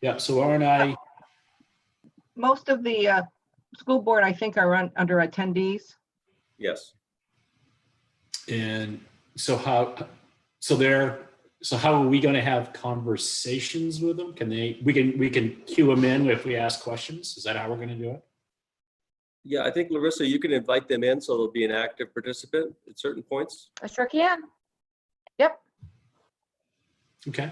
Yeah, so Laura and I, Most of the school board, I think, are under attendees. Yes. and so how are we going to have conversations with them? We can cue them in if we ask questions? Is that how we're going to do it? Yeah, I think Larissa, you can invite them in so they'll be an active participant at certain points. I sure can. Yep. Okay.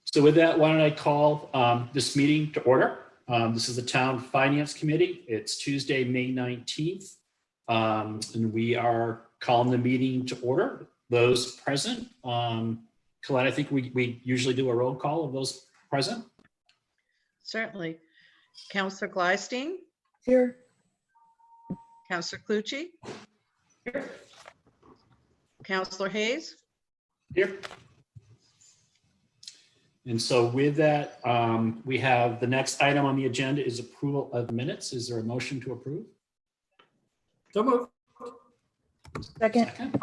So with that, why don't I call this meeting to order? This is the Town Finance Committee. It's Tuesday, May 19th. And we are calling the meeting to order. Those present, Colette, I think we usually do a roll call of those present. Certainly. Counselor Glystein, Here. Counselor Clucci, Counselor Hayes, Here. And so with that, we have the next item on the agenda is approval of minutes. Is there a motion to approve? So moved. Second. Second.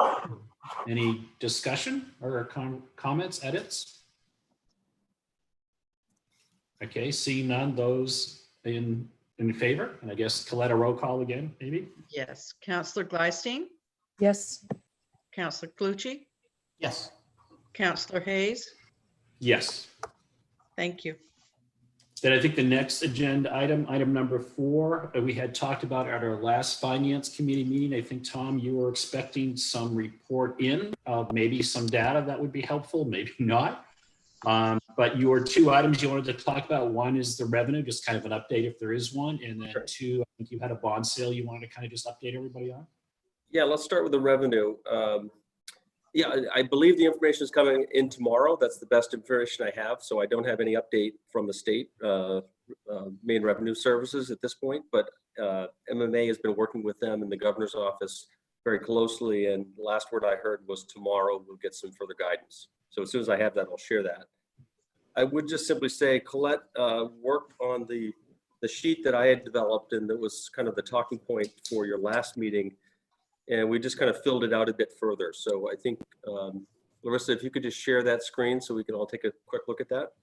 Any discussion or comments, edits? Okay, seeing none, those in favor, and I guess Colette, a roll call again, maybe? yes. Counselor Glystein, Yes. Counselor Clucci, Yes. Counselor Hayes. Yes. Thank you. Then I think the next agenda item number 4, we had talked about at our last finance committee meeting. I think, Tom, you were expecting some report in, maybe some data that would be helpful, maybe not. But your 2 items you wanted to talk about, one is the revenue, just kind of an update if there is one. And then Sure. 2, I think you had a bond sale you wanted to kind of just update everybody on. Yeah, let's start with the revenue. Yeah, I believe the information is coming in tomorrow. That's the best information I have. So I don't have any update from the state main revenue services at this point, but MMA has been working with them in the governor's office very closely. And the last word I heard was tomorrow we'll get some further guidance. So as soon as I have that, I'll share that. I would just simply say Colette worked on the sheet that I had developed, and that was kind of the talking point for your last meeting. And we just kind of filled it out a bit further. So I think, Larissa, if you could just share that screen so we can all take a quick look at that.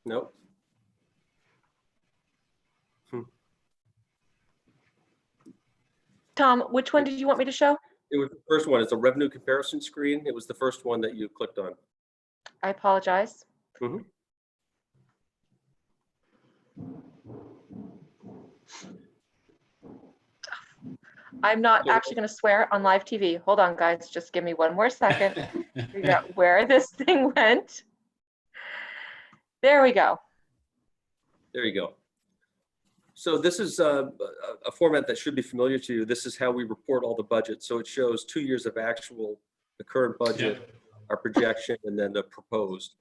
Nope. Tom, which one did you want me to show? It was the first one. It's a revenue comparison screen. It was the first one that you clicked on. I apologize. Mhm. I'm not actually going to swear on live TV. Hold on, guys. Just give me one more second. Figure out where this thing went. There we go. There you go. So this is a format that should be familiar to you. This is how we report all the budgets. So it shows 2 years of actual, the current budget, our projection, and then the proposed.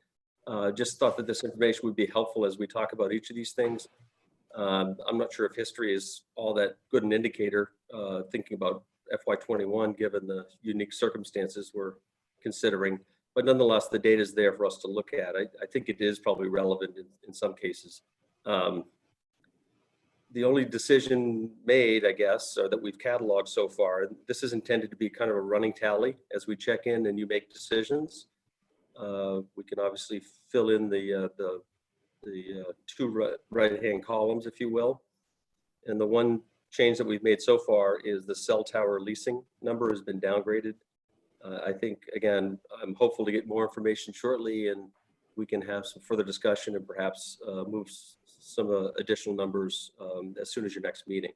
Just thought that this information would be helpful as we talk about each of these things. I'm not sure if history is all that good an indicator, thinking about FY21, given the unique circumstances we're considering. But nonetheless, the data is there for us to look at. I think it is probably relevant in some cases. The only decision made, I guess, or that we've cataloged so far, this is intended to be kind of a running tally as we check in and you make decisions. We can obviously fill in the 2 right-hand columns, if you will. And the one change that we've made so far is the cell tower leasing number has been downgraded. I think, again, I'm hopeful to get more information shortly and we can have some further discussion and perhaps move some additional numbers as soon as your next meeting.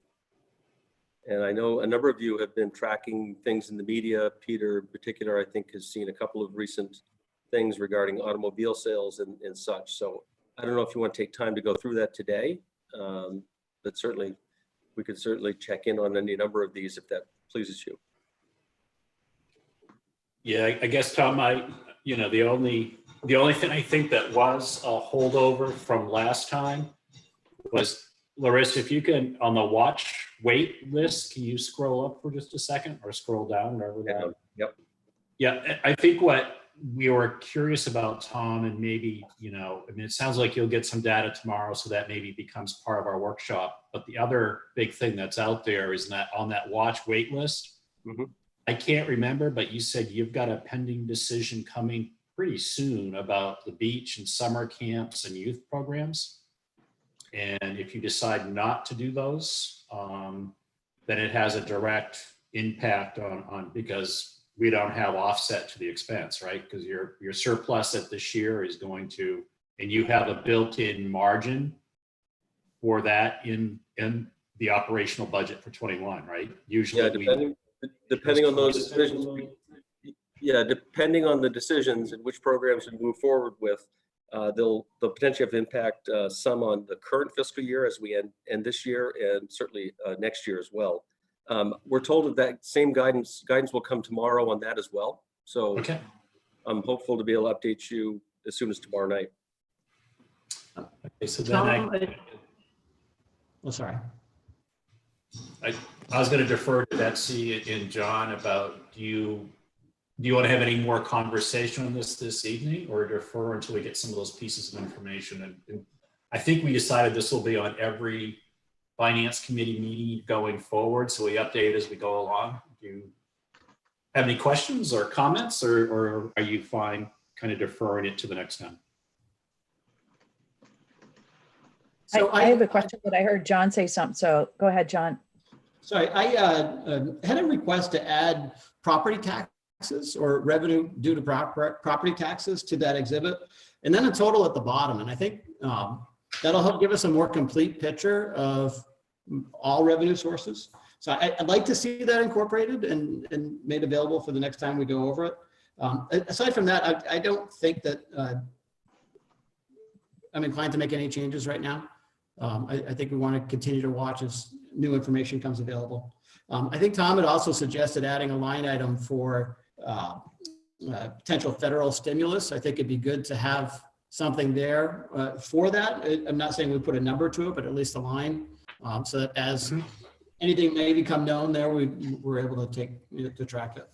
And I know a number of you have been tracking things in the media. Peter in particular, I think, has seen a couple of recent things regarding automobile sales and such. So I don't know if you want to take time to go through that today, but certainly we could certainly check in on any number of these if that pleases you. Yeah, I guess, Tom, the only thing I think that was a holdover from last time was, Larissa, if you can, on the watch wait list, can you scroll up for just a second or scroll down, wherever that? Yep. Yeah, I think what we were curious about Tom and maybe, I mean, it sounds like you'll get some data tomorrow, so that maybe becomes part of our workshop. But the other big thing that's out there is that on that watch wait list, Mhm. I can't remember, but you said you've got a pending decision coming pretty soon about the beach and summer camps and youth programs. And if you decide not to do those, then it has a direct impact because we don't have offset to the expense, right? Because your surplus at this year is going to, and you have a built-in margin for that in the operational budget for 21, right? Usually Yeah, depending on those decisions. Yeah, depending on the decisions and which programs we move forward with, they'll potentially have impact some on the current fiscal year as we end this year, and certainly next year as well. We're told that same guidance will come tomorrow on that as well. So Okay. I'm hopeful to be able to update you as soon as tomorrow night. Okay, so then Oh, sorry. I was going to defer to Betsy and John about, do you want to have any more conversation on this evening, or defer until we get some of those pieces of information? And I think we decided this will be on every finance committee meeting going forward, so we update as we go along. Do you have any questions or comments, or are you fine kind of deferring it to the next time? I have a question, but I heard John say something, so go ahead, John. Sorry, I had a request to add property taxes or revenue due to property taxes to that exhibit, and then a total at the bottom. And I think that'll help give us a more complete picture of all revenue sources. So I'd like to see that incorporated and made available for the next time we go over it. Aside from that, I don't think that I'm inclined to make any changes right now. I think we want to continue to watch as new information comes available. I think Tom had also suggested adding a line item for potential federal stimulus. I think it'd be good to have something there for that. I'm not saying we put a number to it, but at least a line, so that as anything may become known there, we're able to track it.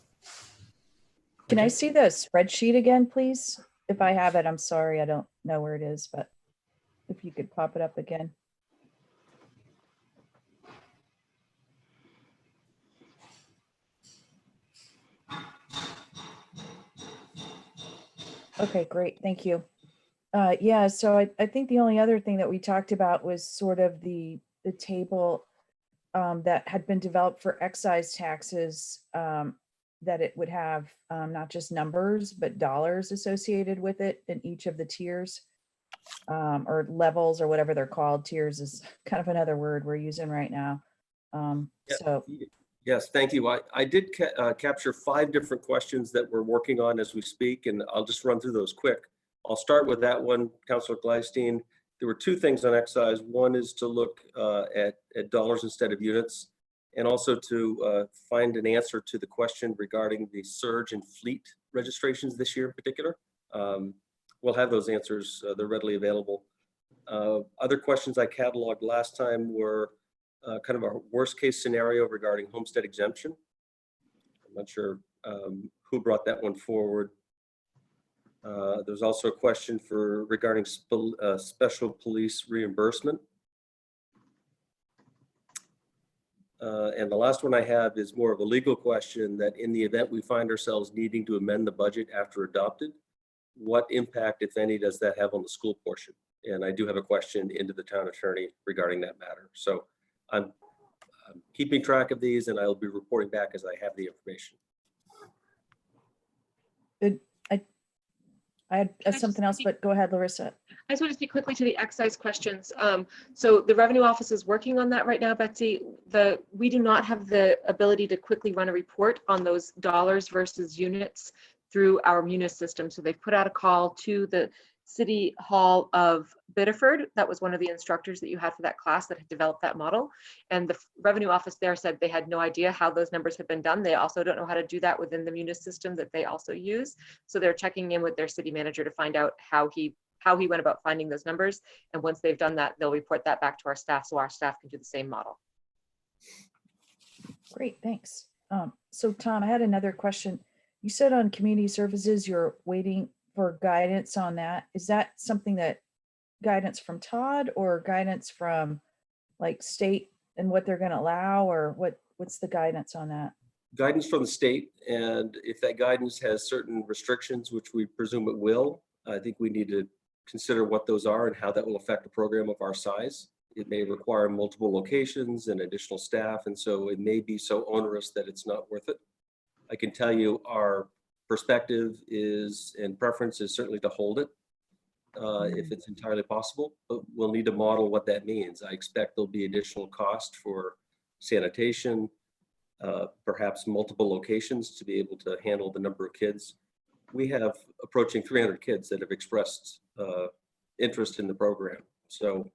Can I see the spreadsheet again, please? If I have it, I'm sorry, I don't know where it is, but if you could pop it up again. Okay, great, thank you. Yeah, so I think the only other thing that we talked about was sort of the table that had been developed for excise taxes, that it would have not just numbers, but dollars associated with it in each of the tiers, or levels, or whatever they're called. Tiers is kind of another word we're using right now. So Yes, thank you. I did capture 5 different questions that we're working on as we speak, and I'll just run through those quick. I'll start with that one, Councillor Gleistein. There were 2 things on excise. One is to look at dollars instead of units, and also to find an answer to the question regarding the surge in fleet registrations this year in particular. We'll have those answers. They're readily available. Other questions I cataloged last time were kind of a worst case scenario regarding homestead exemption. I'm not sure who brought that one forward. There's also a question regarding special police reimbursement. And the last one I have is more of a legal question, that in the event we find ourselves needing to amend the budget after adopted, what impact, if any, does that have on the school portion? And I do have a question into the town attorney regarding that matter. So I'm keeping track of these, and I'll be reporting back as I have the information. I had Can I just something else, speak? but go ahead, Larissa. I just want to speak quickly to the excise questions. So the revenue office is working on that right now, Betsy. We do not have the ability to quickly run a report on those dollars versus units through our Munis system. So they've put out a call to the City Hall of Biddeford. That was one of the instructors that you had for that class that had developed that model. And the revenue office there said they had no idea how those numbers had been done. They also don't know how to do that within the Munis system that they also use. So they're checking in with their city manager to find out how he went about finding those numbers. And once they've done that, they'll report that back to our staff so our staff can do the same model. Great, thanks. So Tom, I had another question. you said on community services, you're waiting for guidance on that. Is that something that guidance from Todd or guidance from like state and what they're going to allow, or what's the guidance on that? Guidance from the state, and if that guidance has certain restrictions, which we presume it will, I think we need to consider what those are and how that will affect a program of our size. It may require multiple locations and additional staff, and so it may be so onerous that it's not worth it. I can tell you our perspective is, and preference is certainly to hold it if it's entirely possible, but we'll need to model what that means. I expect there'll be additional cost for sanitation, perhaps multiple locations to be able to handle the number of kids. We have approaching 300 kids that have expressed interest in the program. So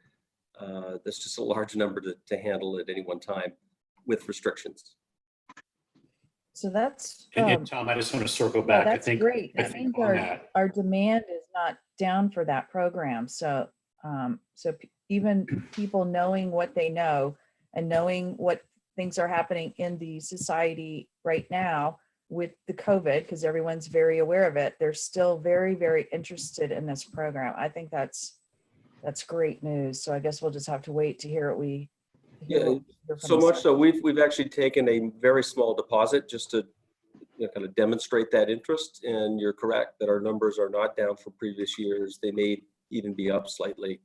that's just a large number to handle at any one time with restrictions. So that's, And Tom, I just want to circle yeah, back. I that's think, great. I I think think on our, that, our demand is not down for that program. So, even people knowing what they know and knowing what things are happening in the society right now with the COVID, because everyone's very aware of it, they're still very, very interested in this program. I think that's great news. So I guess we'll just have to wait to hear what we hear from So the much state. so we've actually taken a very small deposit just to kind of demonstrate that interest. And you're correct that our numbers are not down from previous years. They may even be up slightly.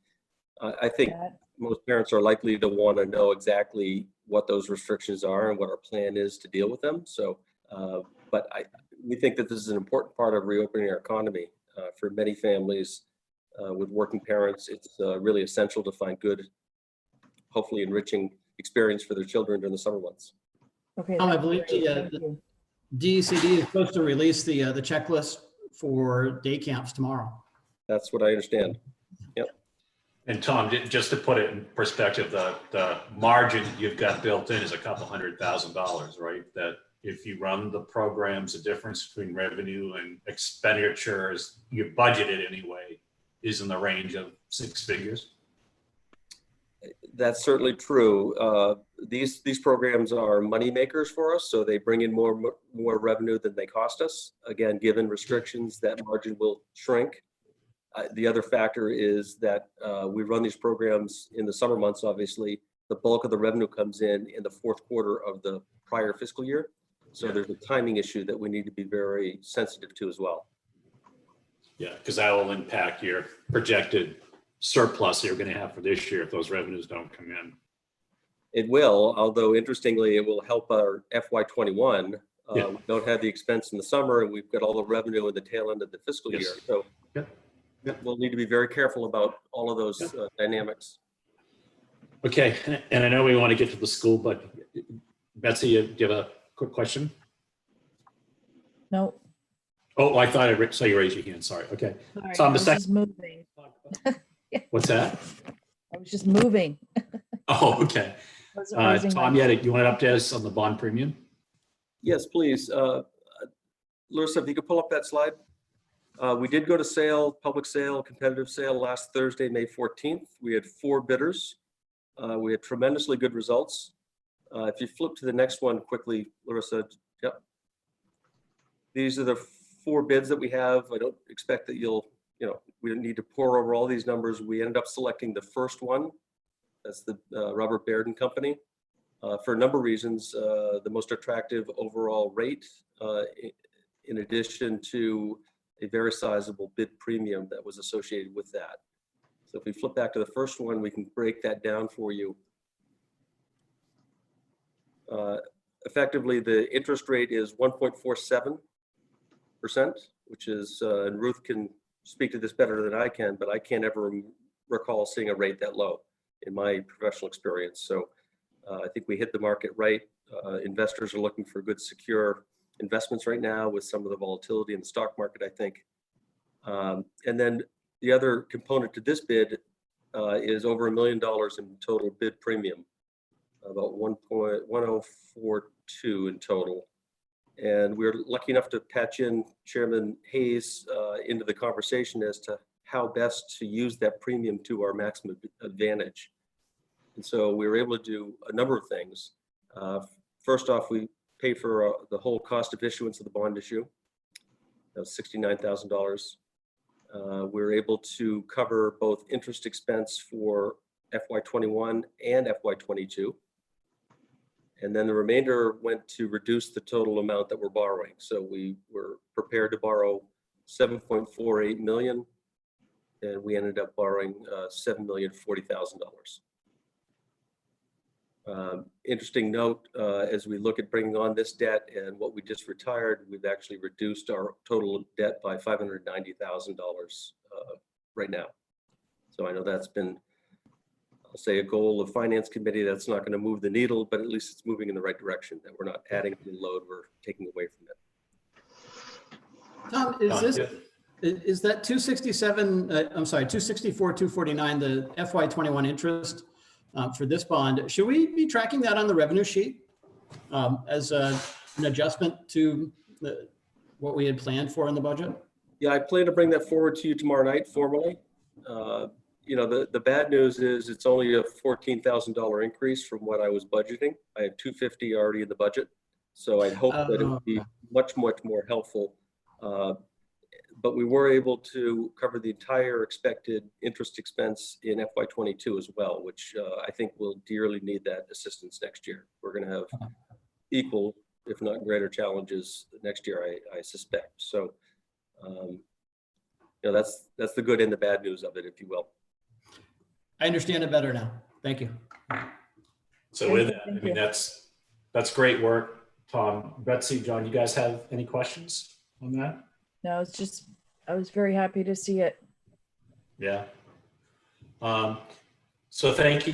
I think Yeah. most parents are likely to want to know exactly what those restrictions are and what our plan is to deal with them. So, but we think that this is an important part of reopening our economy for many families with working parents. It's really essential to find good, hopefully enriching experience for their children during the summer months. Okay. Tom, I that's believe great. the, Thank you. DECD is supposed to release the checklist for day camps tomorrow. That's what I understand. and Tom, just to put it in perspective, the margin you've got built in is a couple $100,000, right? That if you run the programs, the difference between revenue and expenditures, you budgeted anyway, is in the range of 6 figures. That's certainly true. These programs are money makers for us, so they bring in more revenue than they cost us. Again, given restrictions, that margin will shrink. The other factor is that we run these programs in the summer months. Obviously, the bulk of the revenue comes in the fourth quarter of the prior fiscal year. So there's a timing issue that we need to be very sensitive to as well. Yeah, because that will impact your projected surplus you're going to have for this year if those revenues don't come in. It will, although interestingly, it will help our FY21. Yeah. We don't have the expense in the summer, and we've got all the revenue at the tail end of the fiscal Yes. year. So we'll need to be very careful about all of those dynamics. Okay, and I know we want to get to the school, but Betsy, do you have a quick question? No, Oh, I thought I saw you raise your hand. Sorry. Okay. sorry, Tom, I the was second. just moving. What's that? I was just moving. Oh, okay. Wasn't raising my Tom, you want to update us on the bond premium? Yes, please. Larissa, if you could pull up that slide. We did go to sale, public sale, competitive sale last Thursday, May 14th. We had 4 bidders. We had tremendously good results. If you flip to the next one quickly, Larissa. Yep. These are the 4 bids that we have. I don't expect that we don't need to pour over all these numbers. We ended up selecting the first one. That's the Robert Baird and Company. For a number of reasons, the most attractive overall rate, in addition to a very sizable bid premium that was associated with that. So if we flip back to the first one, we can break that down for you. Effectively, the interest rate is 1.47%, which is, and Ruth can speak to this better than I can, but I can't ever recall seeing a rate that low in my professional experience. So I think we hit the market right. Investors are looking for good, secure investments right now with some of the volatility in the stock market, I think. And then the other component to this bid is over $1 million in total bid premium, about 1.1042 in total. And we're lucky enough to patch in Chairman Hayes into the conversation as to how best to use that premium to our maximum advantage. And so we were able to do a number of things. First off, we pay for the whole cost of issuance of the bond issue. That was $69,000. We were able to cover both interest expense for FY21 and FY22. And then the remainder went to reduce the total amount that we're borrowing. So we were prepared to borrow 7.48 million, and we ended up borrowing $7,040,000. Interesting note, as we look at bringing on this debt and what we just retired, we've actually reduced our total debt by $590,000 right now. So I know that's been, I'll say, a goal of Finance Committee. That's not going to move the needle, but at least it's moving in the right direction, that we're not adding to the load, we're taking away from it. Tom, is that 267, I'm sorry, 264, 249, the FY21 interest for this bond, should we be tracking that on the revenue sheet as an adjustment to what we had planned for in the budget? Yeah, I plan to bring that forward to you tomorrow night formally. You know, the bad news is it's only a $14,000 increase from what I was budgeting. I had 250 already in the budget. So I hope that it would be much more helpful. But we were able to cover the entire expected interest expense in FY22 as well, which I think we'll dearly need that assistance next year. We're going to have equal, if not greater, challenges next year, I suspect. So, you know, that's the good and the bad news of it, if you will. I understand it better now. Thank you. So with that, I mean, that's great work, Tom. Betsy, John, you guys have any questions on that? No, it's just, I was very happy to see it. Yeah. So thank you,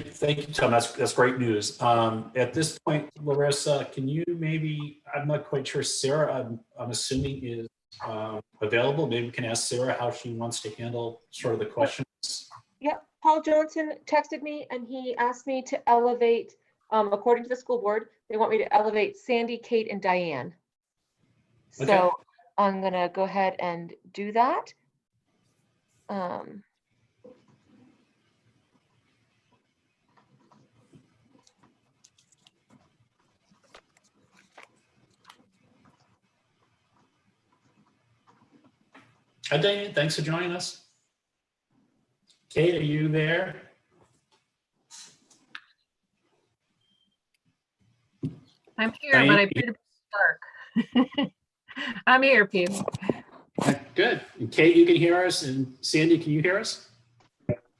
Tom. That's great news. At this point, Larissa, can you maybe, I'm not quite sure, Sarah, I'm assuming is available. Maybe we can ask Sarah how she wants to handle sort of the questions. Yep, Paul Johnson texted me and he asked me to elevate, according to the school board, they want me to elevate Sandy, Kate, and Diane. Okay. So I'm gonna go ahead and do that. Hi, Diane. Thanks for joining us. Kate, are you there? I'm here, Diane, but I appear to be dark. I'm here, people. Good. And Kate, you can hear us, and Sandy, can you hear us?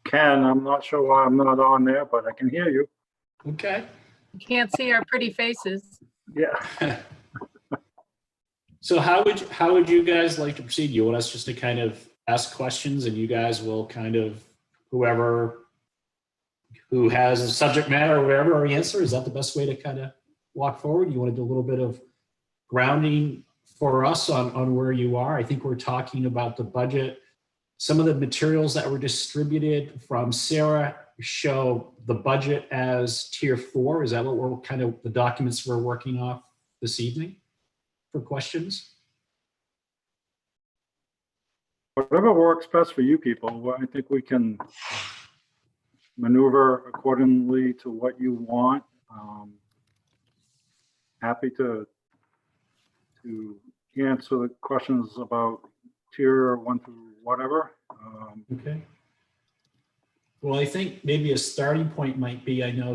Ken, I'm not sure why I'm not on there, but I can hear you. Okay. You can't see our pretty faces. Yeah. So how would you guys like to proceed? You want us just to kind of ask questions, and you guys will kind of, who has a subject matter or whatever, or answer? Is that the best way to kind of walk forward? You want to do a little bit of grounding for us on where you are? I think we're talking about the budget. Some of the materials that were distributed from Sarah show the budget as tier 4. Is that what we're kind of the documents we're working off this evening for questions? Whatever works best for you people. I think we can maneuver accordingly to what you want. Happy to answer the questions about tier 1 through whatever. Okay. Well, I think maybe a starting point might be, I know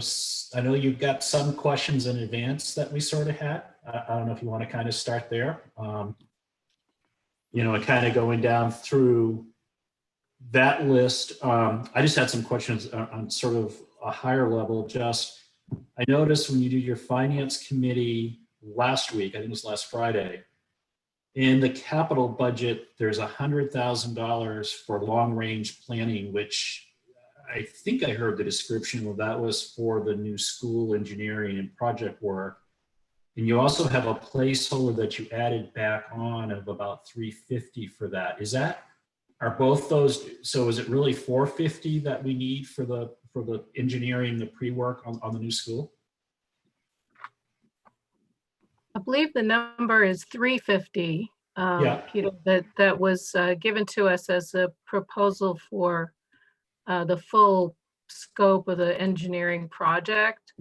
you've got some questions in advance that we sort of had. I don't know if you want to kind of start there. You know, and kind of going down through that list. I just had some questions on sort of a higher level. Just, I noticed when you did your finance committee last week, I think it was last Friday, in the capital budget, there's $100,000 for long-range planning, which I think I heard the description of that was for the new school engineering and project work. And you also have a placeholder that you added back on of about $350 for that. Are both those, so is it really $450 that we need for the engineering, the pre-work on the new school? I believe the number is 350, Yeah. Peter, that was given to us as a proposal for the full scope of the engineering project.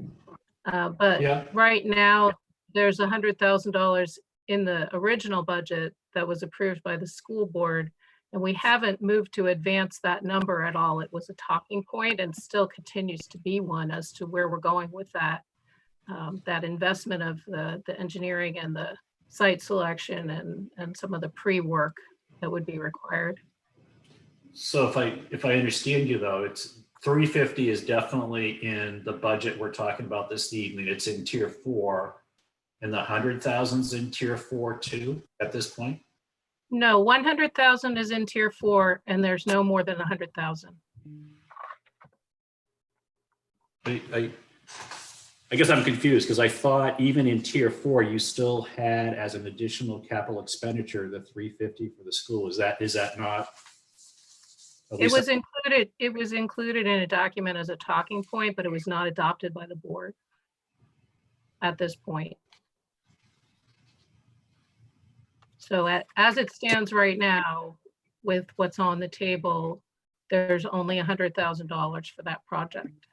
But Yeah. right now, there's $100,000 in the original budget that was approved by the school board. And we haven't moved to advance that number at all. It was a talking point and still continues to be one as to where we're going with that. That investment of the engineering and the site selection and some of the pre-work that would be required. So if I understand you though, it's 350 is definitely in the budget we're talking about this evening. It's in tier 4, and the 100,000's in tier 4 too at this point. No, 100,000 is in tier 4 and there's no more than 100,000. I guess I'm confused because I thought even in tier 4, you still had as an additional capital expenditure, the 350 for the school. Is that not? At It least was included in a document as a talking point, but it was not adopted by the board at this point. So as it stands right now, with what's on the table, there's only $100,000 for that project.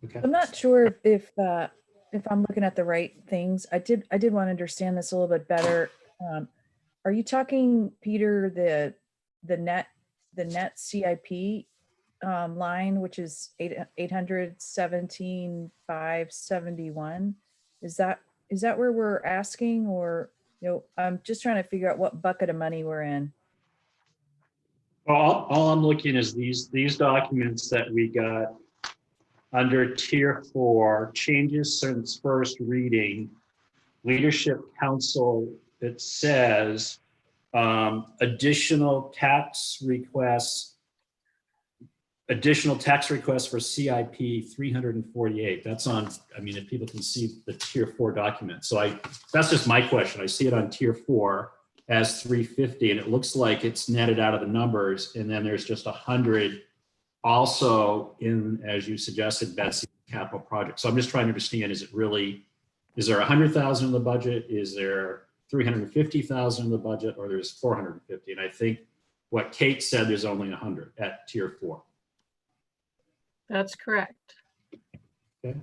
Okay. I'm not sure if I'm looking at the right things. I did want to understand this a little bit better. Are you talking, Peter, the net CIP line, which is 817,571? Is that where we're asking, or, you know, I'm just trying to figure out what bucket of money we're in. Well, all I'm looking is these documents that we got under tier 4, changes since first reading, Leadership Council. It says additional tax requests for CIP 348. That's on, I mean, if people can see the tier 4 document. So that's just my question. I see it on tier 4 as 350, and it looks like it's netted out of the numbers. And then there's just 100 also in, as you suggested, Betsy, capital project. So I'm just trying to understand, is there 100,000 in the budget? Is there 350,000 in the budget, or there's 450? And I think what Kate said, there's only 100 at tier 4. That's correct. Okay.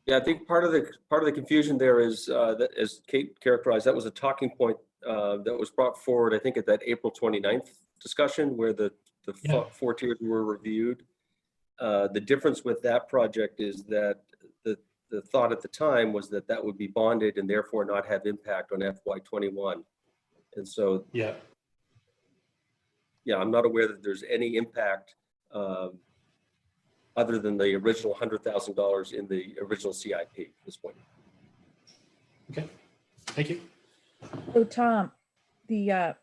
Yeah, I think part of the confusion there is that, as Kate characterized, that was a talking point that was brought forward, I think, at that April 29th discussion where the Yeah. 4 tiers were reviewed. The difference with that project is that the thought at the time was that that would be bonded and therefore not have impact on FY21. And so, Yeah. yeah, I'm not aware that there's any impact other than the original $100,000 in the original CIP at this point. Okay. Thank you. So Tom, the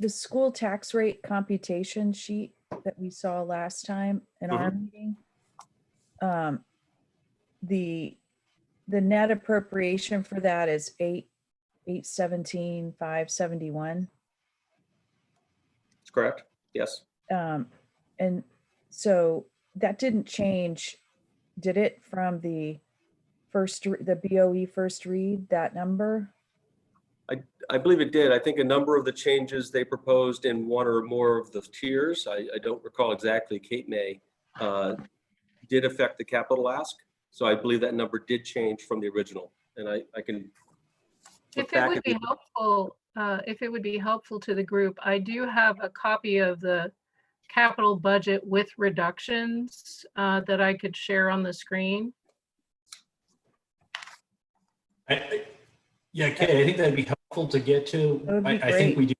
school tax rate computation sheet that we saw last time in our meeting, the net appropriation for that is 817,571. That's correct. Yes. And so that didn't change, did it, from the BOE first read, that number? I believe it did. I think a number of the changes they proposed in one or more of the tiers, I don't recall exactly, Kate may, did affect the capital ask. So I believe that number did change from the original. And I can look If it back would at be the, helpful, if it would be helpful to the group, I do have a copy of the capital budget with reductions that I could share on the screen. Yeah, Kate, I think that'd be helpful to get to. That would be I think great. we do.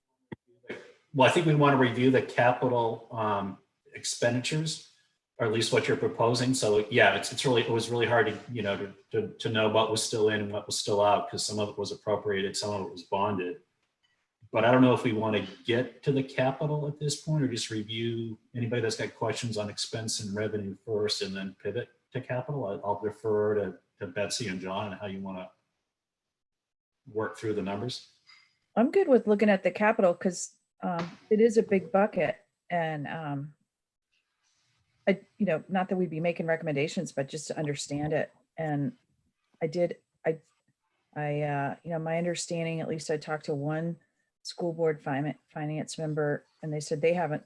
Well, I think we want to review the capital expenditures, or at least what you're proposing. So yeah, it was really hard to, you know, to know what was still in and what was still out, because some of it was appropriated, some of it was bonded. But I don't know if we want to get to the capital at this point, or just review anybody that's got questions on expense and revenue first and then pivot to capital. I'll defer to Betsy and John and how you want to work through the numbers. I'm good with looking at the capital because it is a big bucket, and not that we'd be making recommendations, but just to understand it. And my understanding, at least I talked to one school board finance member, and they said they haven't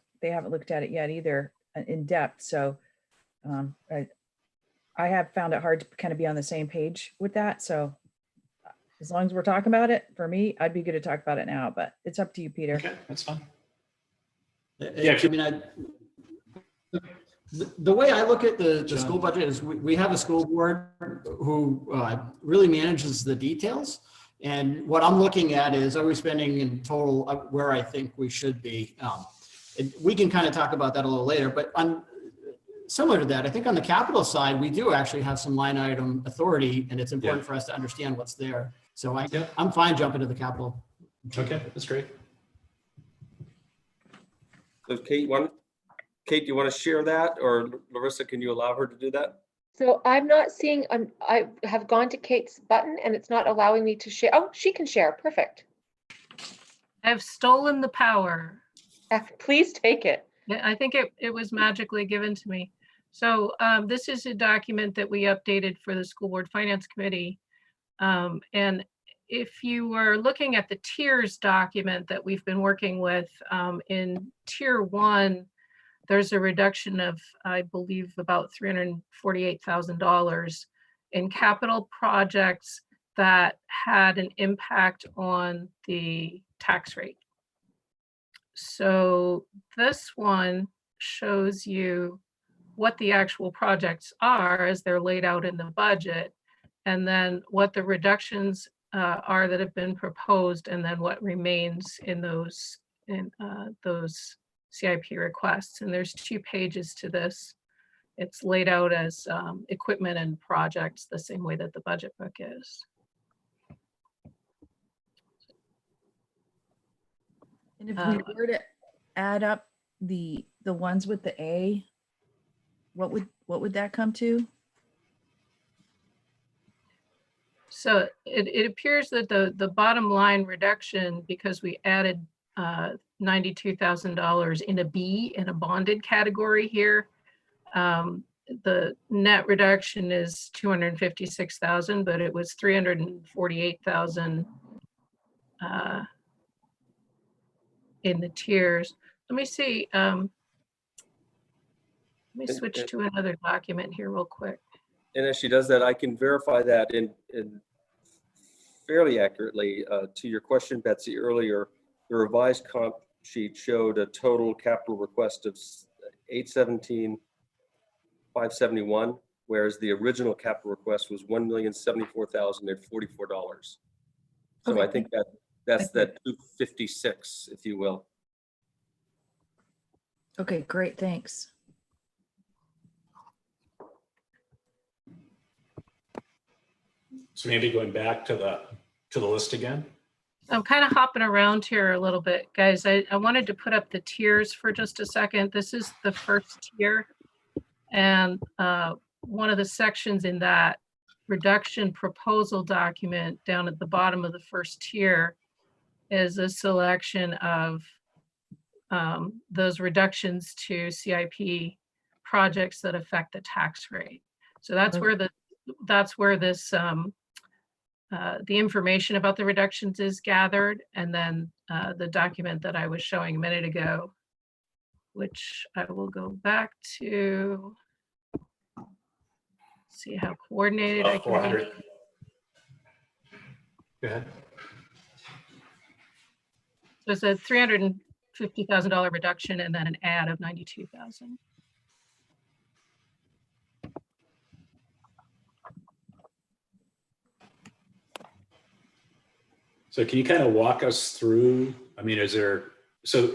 looked at it yet either in depth. So I I have found it hard to kind of be on the same page with that. So as long as we're talking about it, for me, I'd be good to talk about it now, but it's up to you, Peter. Okay, that's fine. Yeah, if you- I mean, the way I look at the school budget is we have a school board who really manages the details. And what I'm looking at is, are we spending in total where I think we should be? And we can kind of talk about that a little later, but similar to that, I think on the capital side, we do actually have some line item authority, and it's important for us to understand what's there. So I'm fine jumping to the capital. Okay, that's great. So Kate, do you want to share that, or Larissa, can you allow her to do that? So I'm not seeing, I have gone to Kate's button and it's not allowing me to share. Oh, she can share. Perfect. I've stolen the power. Please take it. Yeah, I think it was magically given to me. So this is a document that we updated for the School Board Finance Committee. And if you were looking at the tiers document that we've been working with, in tier 1, there's a reduction of, I believe, about $348,000 in capital projects that had an impact on the tax rate. So this one shows you what the actual projects are as they're laid out in the budget, and then what the reductions are that have been proposed, and then what remains in those CIP requests. And there's 2 pages to this. It's laid out as equipment and projects, the same way that the budget book is. And if we were to add up the ones with the A, what would that come to? So it appears that the bottom line reduction, because we added $92,000 in a B, in a bonded category here, the net reduction is $256,000, but it was $348,000 in the tiers. Let me see. Let me switch to another document here real quick. And as she does that, I can verify that in fairly accurately. To your question, Betsy, earlier, the revised comp sheet showed a total capital request of $817,571, whereas the original capital request was $1,074,044. So Okay. I think that's that 256, if you will. Okay, great, thanks. So maybe going back to the list again. I'm kind of hopping around here a little bit, guys. I wanted to put up the tiers for just a second. This is the first tier. And one of the sections in that reduction proposal document down at the bottom of the first tier is a selection of those reductions to CIP projects that affect the tax rate. So that's where this the information about the reductions is gathered, and then the document that I was showing a minute ago, which I will go back to, see how coordinated I can 400. be. Go ahead. So it's a $350,000 reduction and then an add of $92,000. So can you kind of walk us through, I mean, so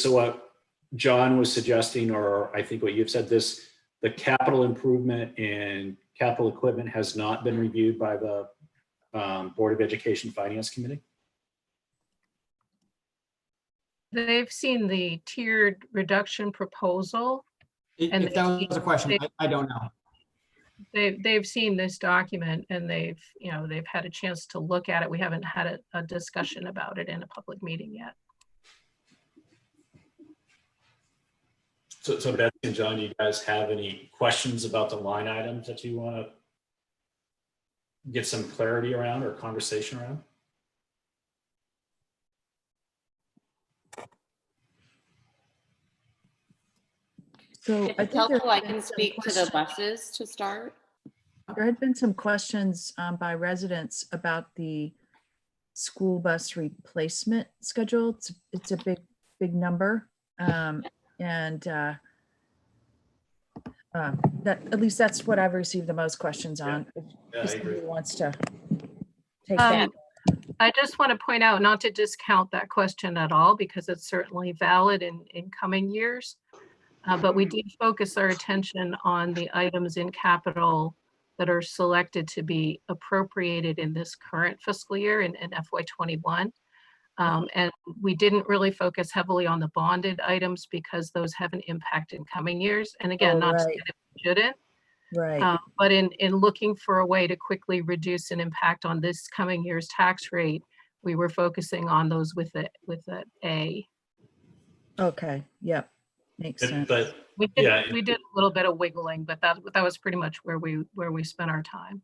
what John was suggesting, or I think what you've said, the capital improvement and capital equipment has not been reviewed by the Board of Education Finance Committee? They've seen the tiered reduction proposal. And If that was a question, I don't know. They've seen this document and they've had a chance to look at it. We haven't had a discussion about it in a public meeting yet. So Betsy and John, do you guys have any questions about the line items that you want to get some clarity around or conversation around? So If it's helpful, I can speak to the buses to start. There had been some questions by residents about the school bus replacement schedule. It's a big number. And that, at least that's what I've received the most questions on. Yeah, If I agree. somebody wants to take that. I just want to point out, not to discount that question at all, because it's certainly valid in coming years. But we did focus our attention on the items in capital that are selected to be appropriated in this current fiscal year in FY21. And we didn't really focus heavily on the bonded items because those have an impact in coming years. And again, not to say that we shouldn't, Right. but in looking for a way to quickly reduce an impact on this coming year's tax rate, we were focusing on those with the A. Okay. Yep. Makes sense. But We did, Yeah. we did a little bit of wiggling, but that was pretty much where we spent our time.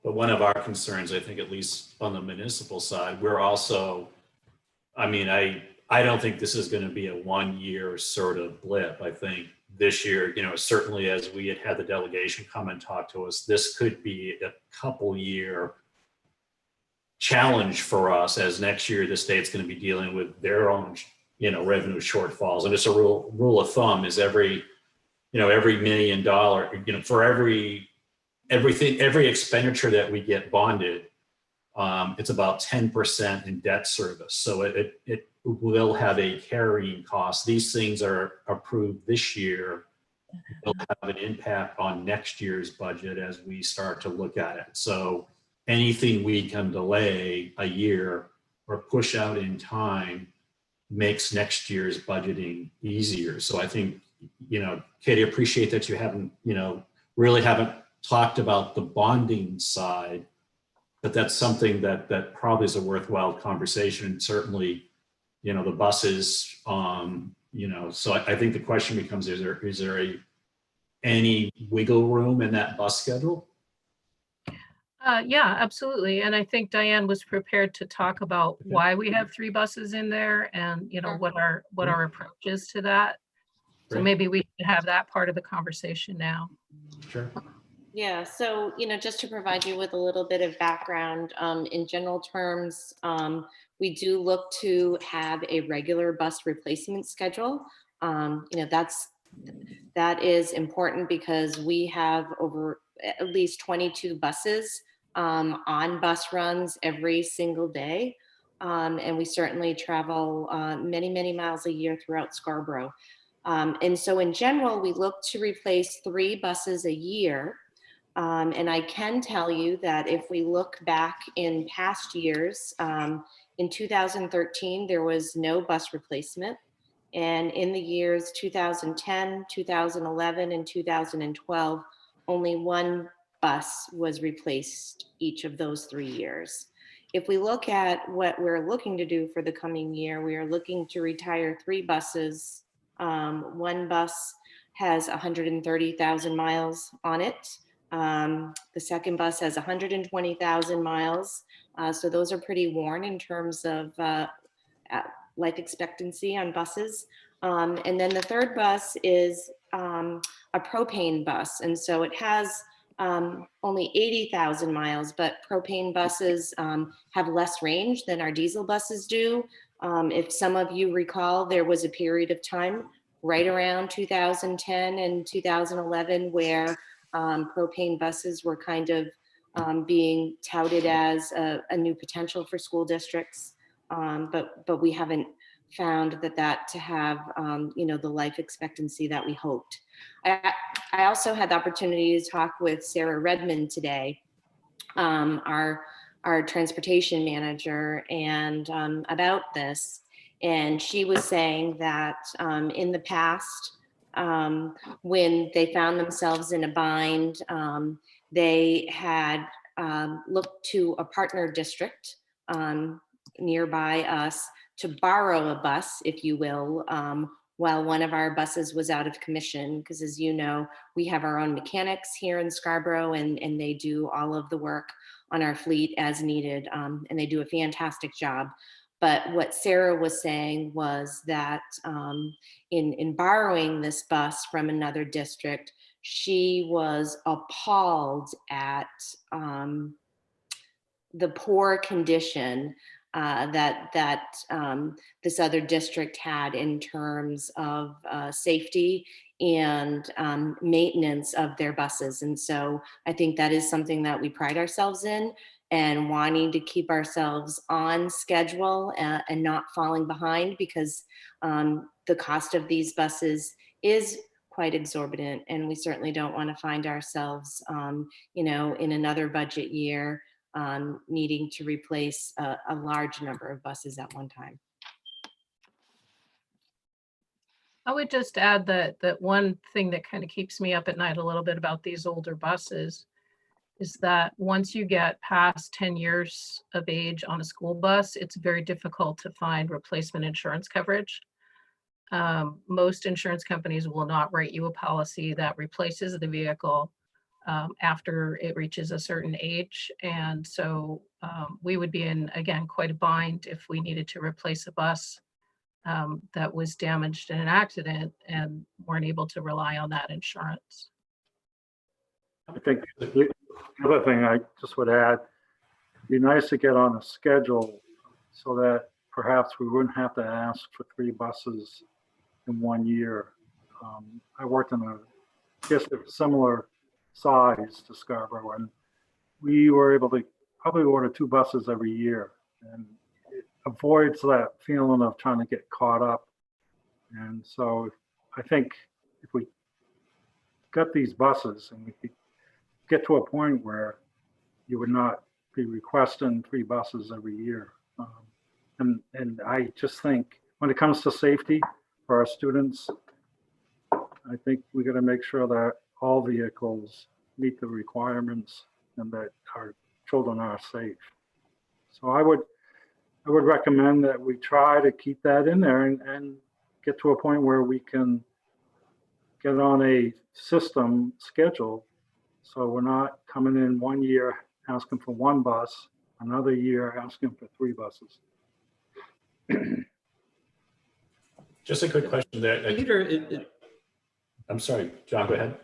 But one of our concerns, I think, at least on the municipal side, we're also, I mean, I don't think this is going to be a 1 year sort of blip. I think this year, certainly as we had the delegation come and talk to us, this could be a couple year challenge for us, as next year the state's going to be dealing with their own, revenue shortfalls. And it's a rule of thumb is every $1 million, for every expenditure that we get bonded, it's about 10% in debt service. So it will have a carrying cost. These things are approved this year. They'll have an impact on next year's budget as we start to look at it. So anything we can delay a year or push out in time makes next year's budgeting easier. So I think, Katie, appreciate that you haven't, really haven't talked about the bonding side, but that's something that probably is a worthwhile conversation. And certainly, the buses, so I think the question becomes, is there any wiggle room in that bus schedule? Yeah, absolutely. And I think Diane was prepared to talk about why we have 3 buses in there and, what our approach is to that. So Great. maybe we can have that part of the conversation now. Sure. Yeah, so, just to provide you with a little bit of background, in general terms, we do look to have a regular bus replacement schedule. That is important because we have over at least 22 buses on bus runs every single day. And we certainly travel many, many miles a year throughout Scarborough. And so in general, we look to replace 3 buses a year. And I can tell you that if we look back in past years, in 2013, there was no bus replacement. And in the years 2010, 2011, and 2012, only 1 bus was replaced each of those 3 years. If we look at what we're looking to do for the coming year, we are looking to retire 3 buses. 1 bus has 130,000 miles on it. The second bus has 120,000 miles. So those are pretty worn in terms of life expectancy on buses. And then the third bus is a propane bus. And so it has only 80,000 miles, but propane buses have less range than our diesel buses do. If some of you recall, there was a period of time right around 2010 and 2011 where propane buses were kind of being touted as a new potential for school districts. But we haven't found that to have, the life expectancy that we hoped. I also had the opportunity to talk with Sarah Redmond today, our transportation manager, and about this. And she was saying that in the past, when they found themselves in a bind, they had looked to a partner district nearby us to borrow a bus, if you will, while one of our buses was out of commission. Because as you know, we have our own mechanics here in Scarborough, and they do all of the work on our fleet as needed, and they do a fantastic job. But what Sarah was saying was that in borrowing this bus from another district, she was appalled at the poor condition that this other district had in terms of safety and maintenance of their buses. And so I think that is something that we pride ourselves in, and wanting to keep ourselves on schedule and not falling behind, because the cost of these buses is quite exorbitant, and we certainly don't want to find ourselves, in another budget year needing to replace a large number of buses at one time. I would just add that one thing that kind of keeps me up at night a little bit about these older buses is that once you get past 10 years of age on a school bus, it's very difficult to find replacement insurance coverage. Most insurance companies will not write you a policy that replaces the vehicle after it reaches a certain age. And so we would be in, again, quite a bind if we needed to replace a bus that was damaged in an accident and weren't able to rely on that insurance. I think the other thing I just would add, it'd be nice to get on a schedule so that perhaps we wouldn't have to ask for 3 buses in 1 year. I worked in a district similar size to Scarborough, and we were able to probably order 2 buses every year, and it avoids that feeling of trying to get caught up. And so I think if we got these buses and we could get to a point where you would not be requesting 3 buses every year. And I just think when it comes to safety for our students, I think we got to make sure that all vehicles meet the requirements and that our children are safe. So I would recommend that we try to keep that in there and get to a point where we can get on a system schedule. So we're not coming in 1 year asking for 1 bus, another year asking for 3 buses. Just a quick question there. Peter, I'm sorry, John, go ahead.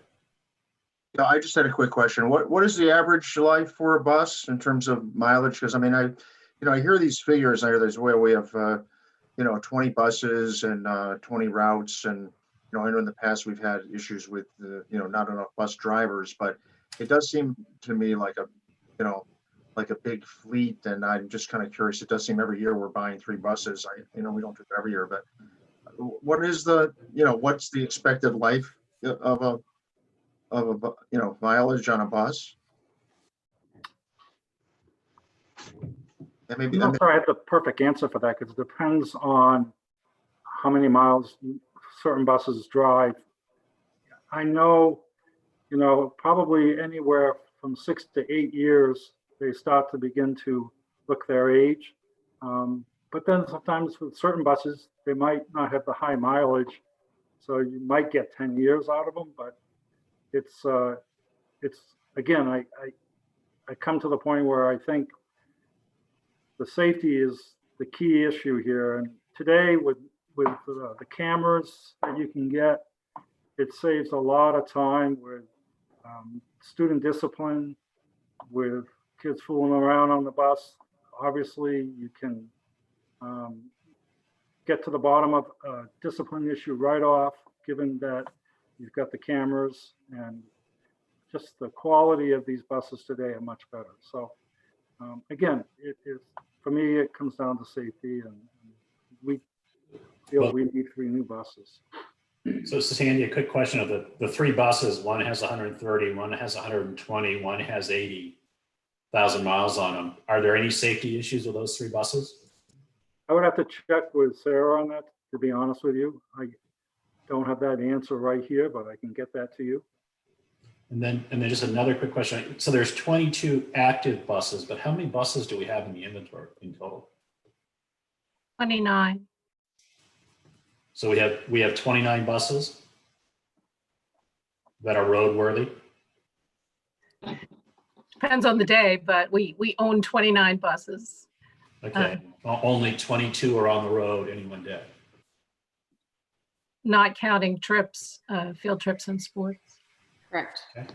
Yeah, I just had a quick question. What is the average life for a bus in terms of mileage? Because I mean, I hear these figures. I hear there's we have 20 buses and 20 routes, and I know in the past we've had issues with not enough bus drivers, but it does seem to me like a big fleet. And I'm just kind of curious. It does seem every year we're buying 3 buses. We don't do it every year, but what is what's the expected life of a mileage on a bus? And maybe, I'm not sure I have the perfect answer for that, because it depends on how many miles certain buses drive. I know, probably anywhere from 6 to 8 years, they start to begin to look their age. But then sometimes with certain buses, they might not have the high mileage. So you might get 10 years out of them, but it's again, I come to the point where I think the safety is the key issue here. And today with the cameras that you can get, it saves a lot of time with student discipline, with kids fooling around on the bus. Obviously, you can get to the bottom of a discipline issue right off, given that you've got the cameras, and just the quality of these buses today are much better. So again, it is, for me, it comes down to safety, and we feel we need 3 new buses. So Sandy, a quick question of the 3 buses, one has 130, one has 120, one has 80,000 miles on them. Are there any safety issues with those 3 buses? I would have to check with Sarah on that, to be honest with you. I don't have that answer right here, but I can get that to you. And then just another quick question. So there's 22 active buses, but how many buses do we have in the inventory in total? 29. So we have 29 buses that are roadworthy. Depends on the day, but we own 29 buses. Okay, only 22 are on the road any one day. Not counting trips, field trips and sports. Correct. Okay.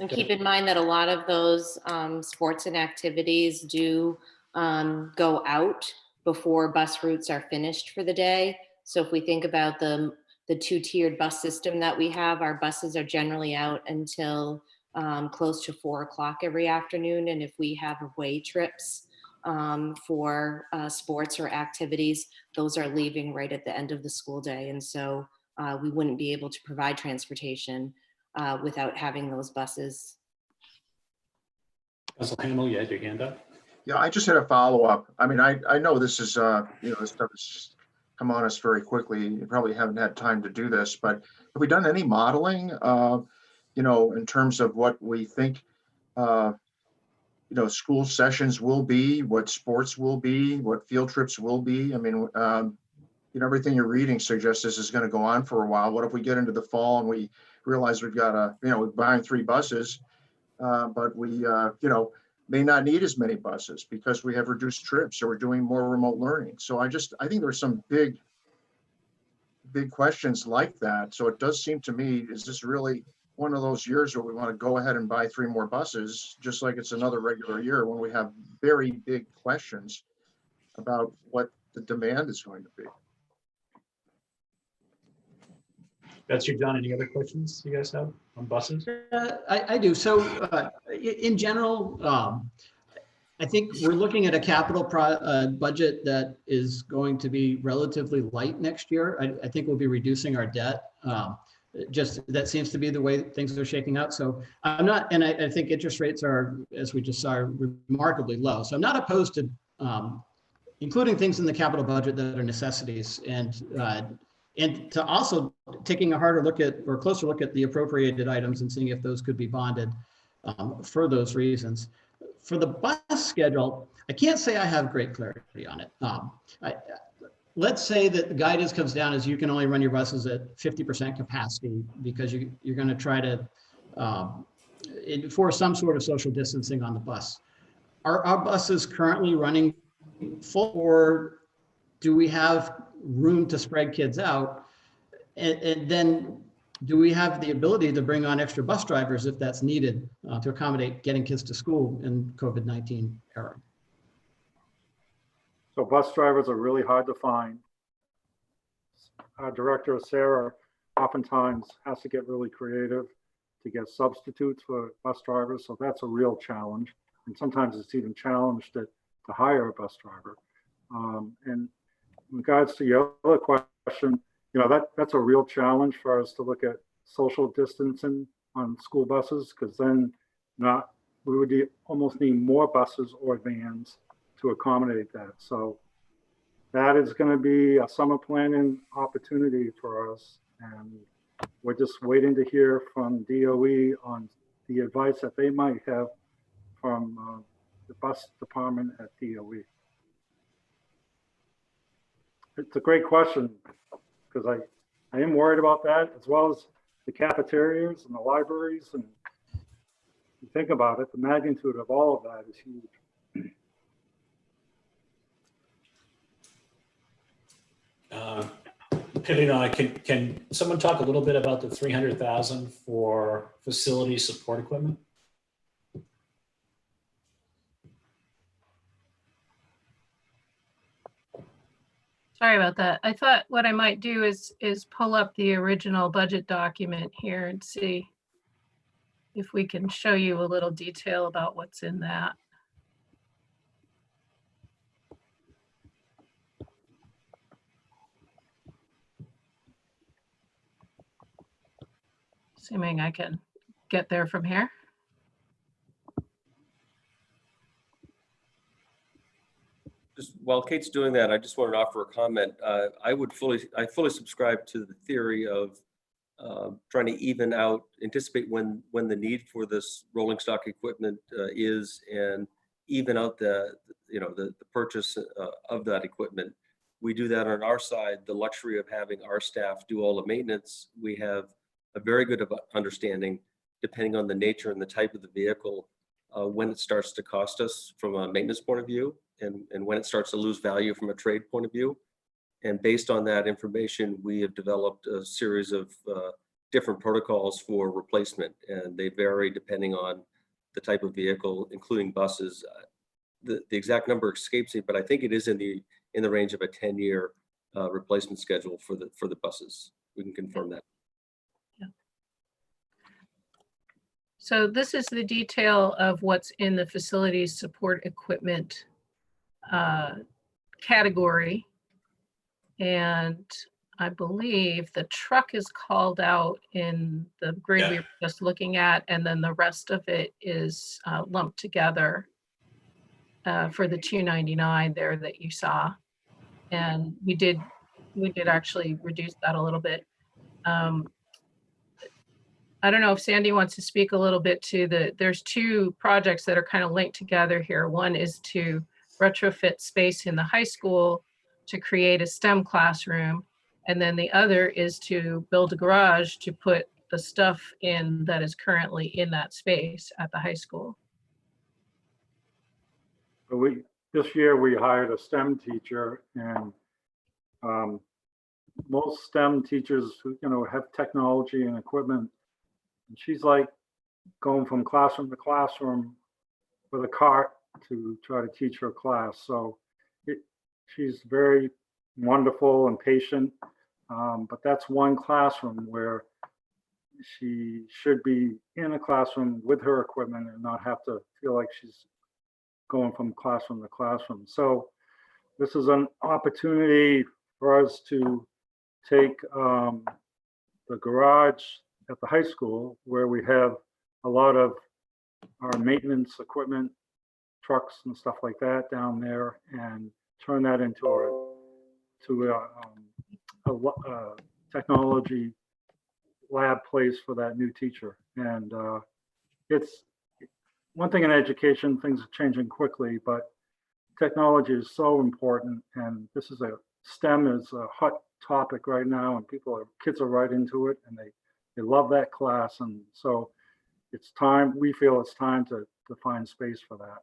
And keep in mind that a lot of those sports and activities do go out before bus routes are finished for the day. So if we think about the two-tiered bus system that we have, our buses are generally out until close to 4 o'clock every afternoon. And if we have away trips for sports or activities, those are leaving right at the end of the school day. And so we wouldn't be able to provide transportation without having those buses. Council Hamel, you had your hand up? Yeah, I just had a follow-up. I mean, I know this is, this stuff has just come on us very quickly. You probably haven't had time to do this, but have we done any modeling, in terms of what we think, school sessions will be, what sports will be, what field trips will be? I mean, everything you're reading suggests this is going to go on for a while. What if we get into the fall and we realize we've got we're buying 3 buses, but we, may not need as many buses because we have reduced trips or we're doing more remote learning. So I think there's some big questions like that. So it does seem to me, is this really one of those years where we want to go ahead and buy 3 more buses, just like it's another regular year when we have very big questions about what the demand is going to be? Betsy or John, any other questions you guys have on buses? I do. So in general, I think we're looking at a capital budget that is going to be relatively light next year. I think we'll be reducing our debt. Just that seems to be the way things are shaking out. So I'm not, and I think interest rates are, as we just saw, remarkably low. So I'm not opposed to including things in the capital budget that are necessities, and to also taking a harder look at, or closer look at, the appropriated items and seeing if those could be bonded for those reasons. For the bus schedule, I can't say I have great clarity on it. Let's say that the guidance comes down as you can only run your buses at 50% capacity because you're going to try to enforce some sort of social distancing on the bus. Are our buses currently running full, or do we have room to spread kids out? And then do we have the ability to bring on extra bus drivers if that's needed to accommodate getting kids to school in COVID-19 era? So bus drivers are really hard to find. Our director, Sarah, oftentimes has to get really creative to get substitutes for bus drivers. So that's a real challenge. And sometimes it's even challenged to hire a bus driver. And in regards to your other question, that's a real challenge for us to look at social distancing on school buses, because then we would almost need more buses or vans to accommodate that. So that is going to be a summer planning opportunity for us. And we're just waiting to hear from DOE on the advice that they might have from the bus department at DOE. It's a great question, because I am worried about that, as well as the cafeterias and the libraries. And you think about it, the magnitude of all of that is huge. Depending on, can someone talk a little bit about the 300,000 for facility support equipment? Sorry about that. I thought what I might do is pull up the original budget document here and see if we can show you a little detail about what's in that. Assuming I can get there from here. Just while Kate's doing that, I just wanted to offer a comment. I fully subscribe to the theory of trying to even out, anticipate when the need for this rolling stock equipment is, and even out the purchase of that equipment. We do that on our side, the luxury of having our staff do all the maintenance. We have a very good understanding, depending on the nature and the type of the vehicle, when it starts to cost us from a maintenance point of view, and when it starts to lose value from a trade point of view. And based on that information, we have developed a series of different protocols for replacement, and they vary depending on the type of vehicle, including buses. The exact number escapes me, but I think it is in the range of a 10-year replacement schedule for the buses. We can confirm that. So this is the detail of what's in the facilities support equipment category. And I believe the truck is called out in the grid we were just looking at, and then the rest of it is lumped together for the 299 there that you saw. And we did actually reduce that a little bit. I don't know if Sandy wants to speak a little bit to there's two projects that are kind of linked together here. One is to retrofit space in the high school to create a STEM classroom. And then the other is to build a garage to put the stuff in that is currently in that space at the high school. This year we hired a STEM teacher, and most STEM teachers who, have technology and equipment, and she's like going from classroom to classroom with a cart to try to teach her class. So she's very wonderful and patient, but that's one classroom where she should be in a classroom with her equipment and not have to feel like she's going from classroom to classroom. So this is an opportunity for us to take the garage at the high school, where we have a lot of our maintenance equipment, trucks and stuff like that down there, and turn that into a technology lab place for that new teacher. And it's one thing in education, things are changing quickly, but technology is so important. And this is STEM is a hot topic right now, and kids are right into it, and they love that class. And so it's time, we feel it's time to find space for that.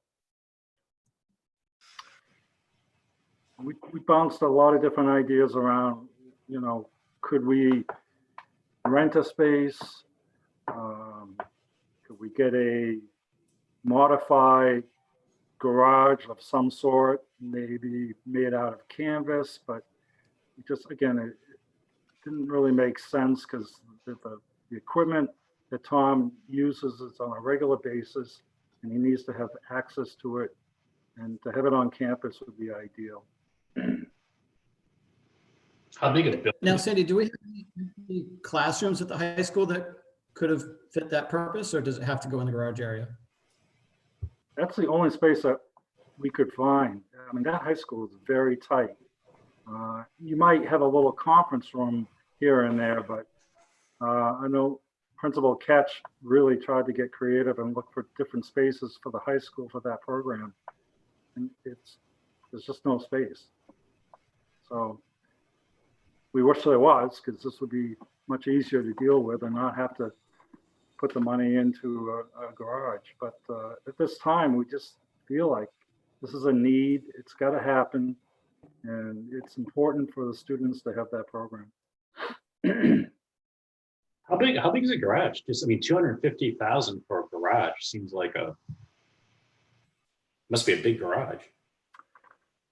We bounced a lot of different ideas around, could we rent a space? Could we get a modified garage of some sort, maybe made out of canvas? But just, again, it didn't really make sense, because the equipment that Tom uses is on a regular basis, and he needs to have access to it, and to have it on campus would be ideal. How big a building? Now, Sandy, do we have any classrooms at the high school that could have fit that purpose, or does it have to go in the garage area? That's the only space that we could find. I mean, that high school is very tight. You might have a little conference room here and there, but I know Principal Ketch really tried to get creative and look for different spaces for the high school for that program. And there's just no space. So we wish there was, because this would be much easier to deal with and not have to put the money into a garage. But at this time, we just feel like this is a need. It's got to happen, and it's important for the students to have that program. How big is a garage? Just, I mean, 250,000 for a garage seems like must be a big garage.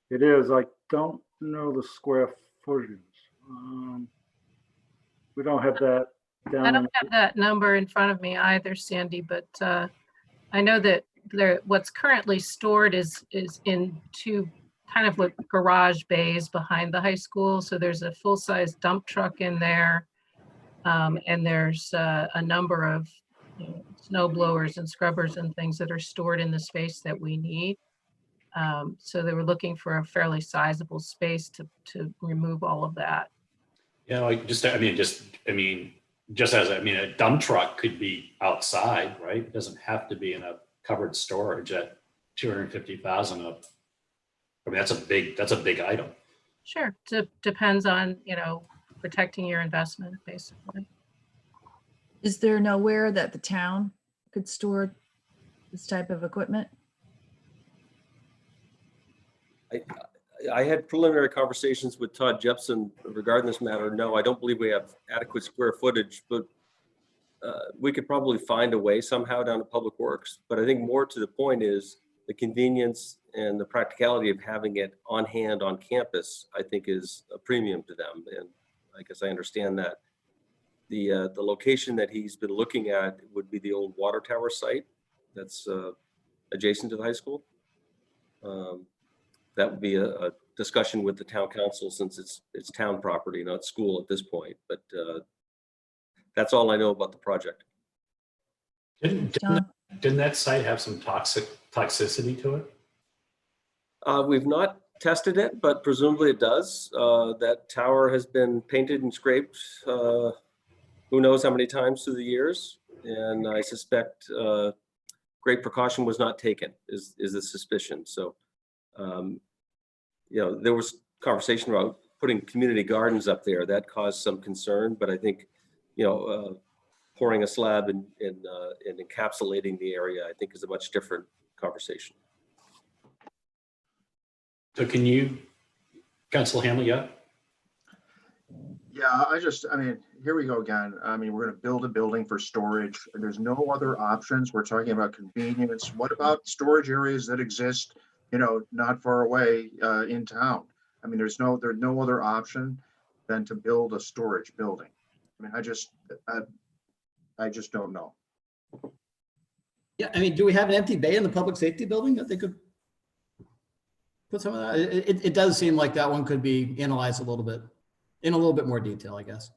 It is. I don't know the square footage. We don't have that down. I don't have that number in front of me either, Sandy, but I know that what's currently stored is in two kind of like garage bays behind the high school. So there's a full-size dump truck in there. And there's a number of snow blowers and scrubbers and things that are stored in the space that we need. So they were looking for a fairly sizable space to remove all of that. Just as a dump truck could be outside, right? It doesn't have to be in a covered storage at 250,000. I mean, that's a big item. Sure, depends on, protecting your investment, basically. Is there nowhere that the town could store this type of equipment? I had preliminary conversations with Todd Jepson regarding this matter. No, I don't believe we have adequate square footage, but we could probably find a way somehow down to Public Works, but I think more to the point is the convenience and the practicality of having it on hand on campus, I think is a premium to them. And I guess I understand that. The location that he's been looking at would be the old water tower site that's adjacent to the high school. That would be a discussion with the town council since it's town property, not school at this point. But that's all I know about the project. Didn't that site have some toxicity to it? We've not tested it, but presumably it does. That tower has been painted and scraped who knows how many times through the years. And I suspect great precaution was not taken is the suspicion. So, there was conversation about putting community gardens up there. That caused some concern, but I think, pouring a slab and encapsulating the area, I think is a much different conversation. So can you, Councilor Hamley, yeah? Yeah, I mean, here we go again. I mean, we're going to build a building for storage and there's no other options. We're talking about convenience. What about storage areas that exist, not far away in town? I mean, there's no other option than to build a storage building. I mean, I just don't know. Yeah, I mean, do we have an empty bay in the public safety building that they could put some of that? It does seem like that one could be analyzed in a little bit more detail, I guess.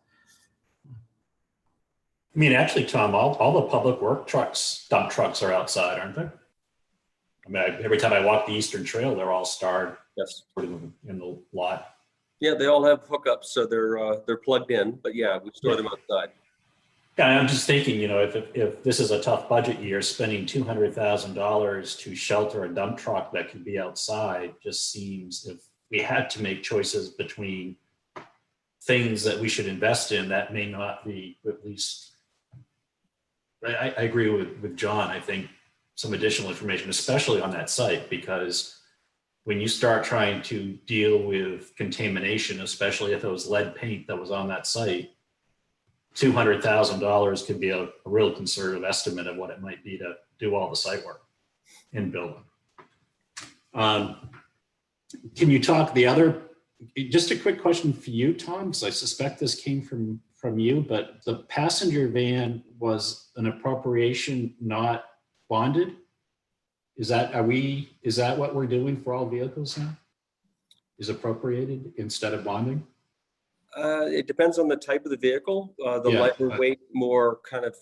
I mean, actually, Tom, all the public work dump trucks are outside, aren't they? I mean, every time I walk the Eastern Trail, they're all starred. Yes. In the lot. Yeah, they all have hookups, so they're plugged in. But yeah, we store them outside. Yeah, I'm just thinking, if this is a tough budget year, spending $200,000 to shelter a dump truck that could be outside just seems, if we had to make choices between things that we should invest in, that may not be, at least, I agree with John. I think some additional information, especially on that site, because when you start trying to deal with contamination, especially if it was lead paint that was on that site, $200,000 could be a real conservative estimate of what it might be to do all the site work in building. Can you talk just a quick question for you, Tom, because I suspect this came from you, but the passenger van was an appropriation not bonded? Is that what we're doing for all vehicles now? Is appropriated instead of bonding? It depends on the type of the vehicle. The lighter weight, more kind of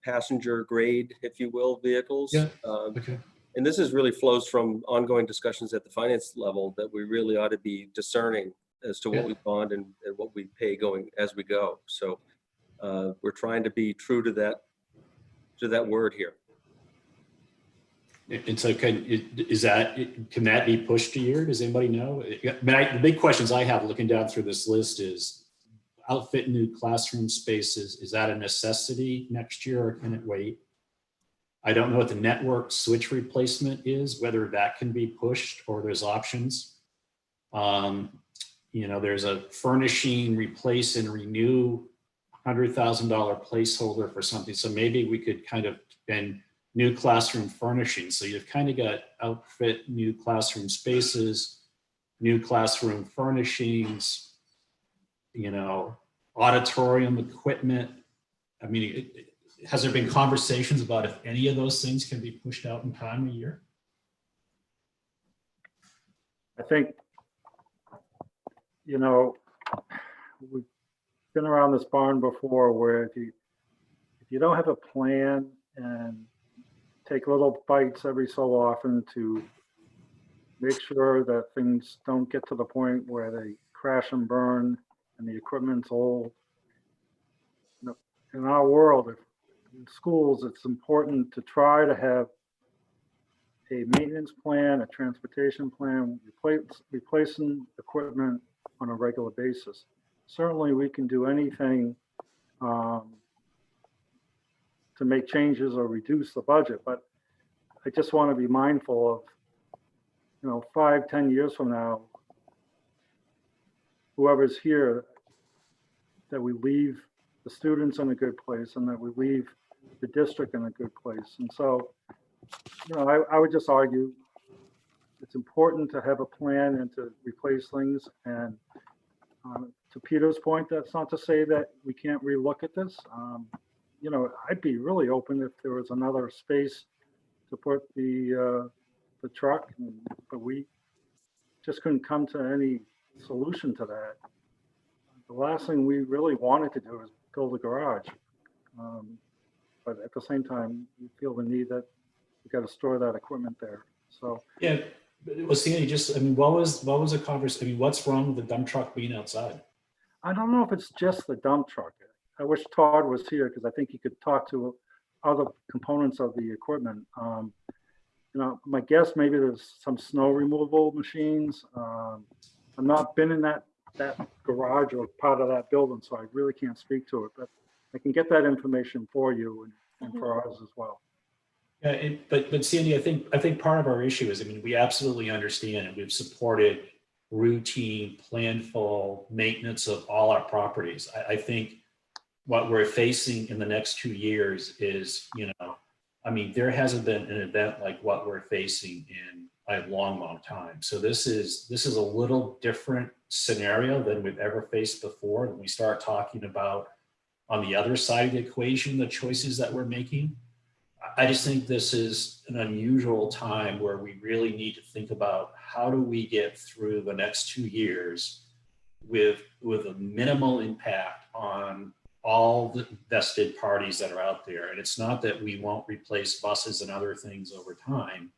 passenger grade, if you will, vehicles. Yeah. Okay. And this really flows from ongoing discussions at the finance level that we really ought to be discerning as to what we bond and what we pay going as we go. So we're trying to be true to that word here. And so can that be pushed a year? Does anybody know? I mean, the big questions I have looking down through this list is outfit new classroom spaces. Is that a necessity next year or can it wait? I don't know what the network switch replacement is, whether that can be pushed or there's options. There's a furnishing, replace and renew $100,000 placeholder for something. So maybe we could kind of spend new classroom furnishings. So you've kind of got outfit new classroom spaces, new classroom furnishings, auditorium equipment. I mean, has there been conversations about if any of those things can be pushed out in time a year? I think, we've been around this barn before where if you don't have a plan and take little bites every so often to make sure that things don't get to the point where they crash and burn and the equipment's old. In our world, in schools, it's important to try to have a maintenance plan, a transportation plan, replacing equipment on a regular basis. Certainly, we can do anything to make changes or reduce the budget, but I just want to be mindful of, 5-10 years from now, whoever's here, that we leave the students in a good place and that we leave the district in a good place. And so, I would just argue it's important to have a plan and to replace things. And to Peter's point, that's not to say that we can't relook at this. I'd be really open if there was another space to put the truck, but we just couldn't come to any solution to that. The last thing we really wanted to do is build a garage. But at the same time, we feel the need that we got to store that equipment there. So, Yeah, well, Sandy, what was the conversation? What's wrong with the dump truck being outside? I don't know if it's just the dump truck. I wish Todd was here because I think he could talk to other components of the equipment. My guess, maybe there's some snow removal machines. I've not been in that garage or part of that building, so I really can't speak to it, but I can get that information for you and for us as well. Yeah, but Sandy, I think part of our issue is, we absolutely understand and we've supported routine, planful maintenance of all our properties. I think what we're facing in the next 2 years is, there hasn't been an event like what we're facing in a long time. So this is a little different scenario than we've ever faced before. When we start talking about on the other side of the equation, the choices that we're making, I just think this is an unusual time where we really need to think about how do we get through the next 2 years with a minimal impact on all the vested parties that are out there. And it's not that we won't replace buses and other things over time.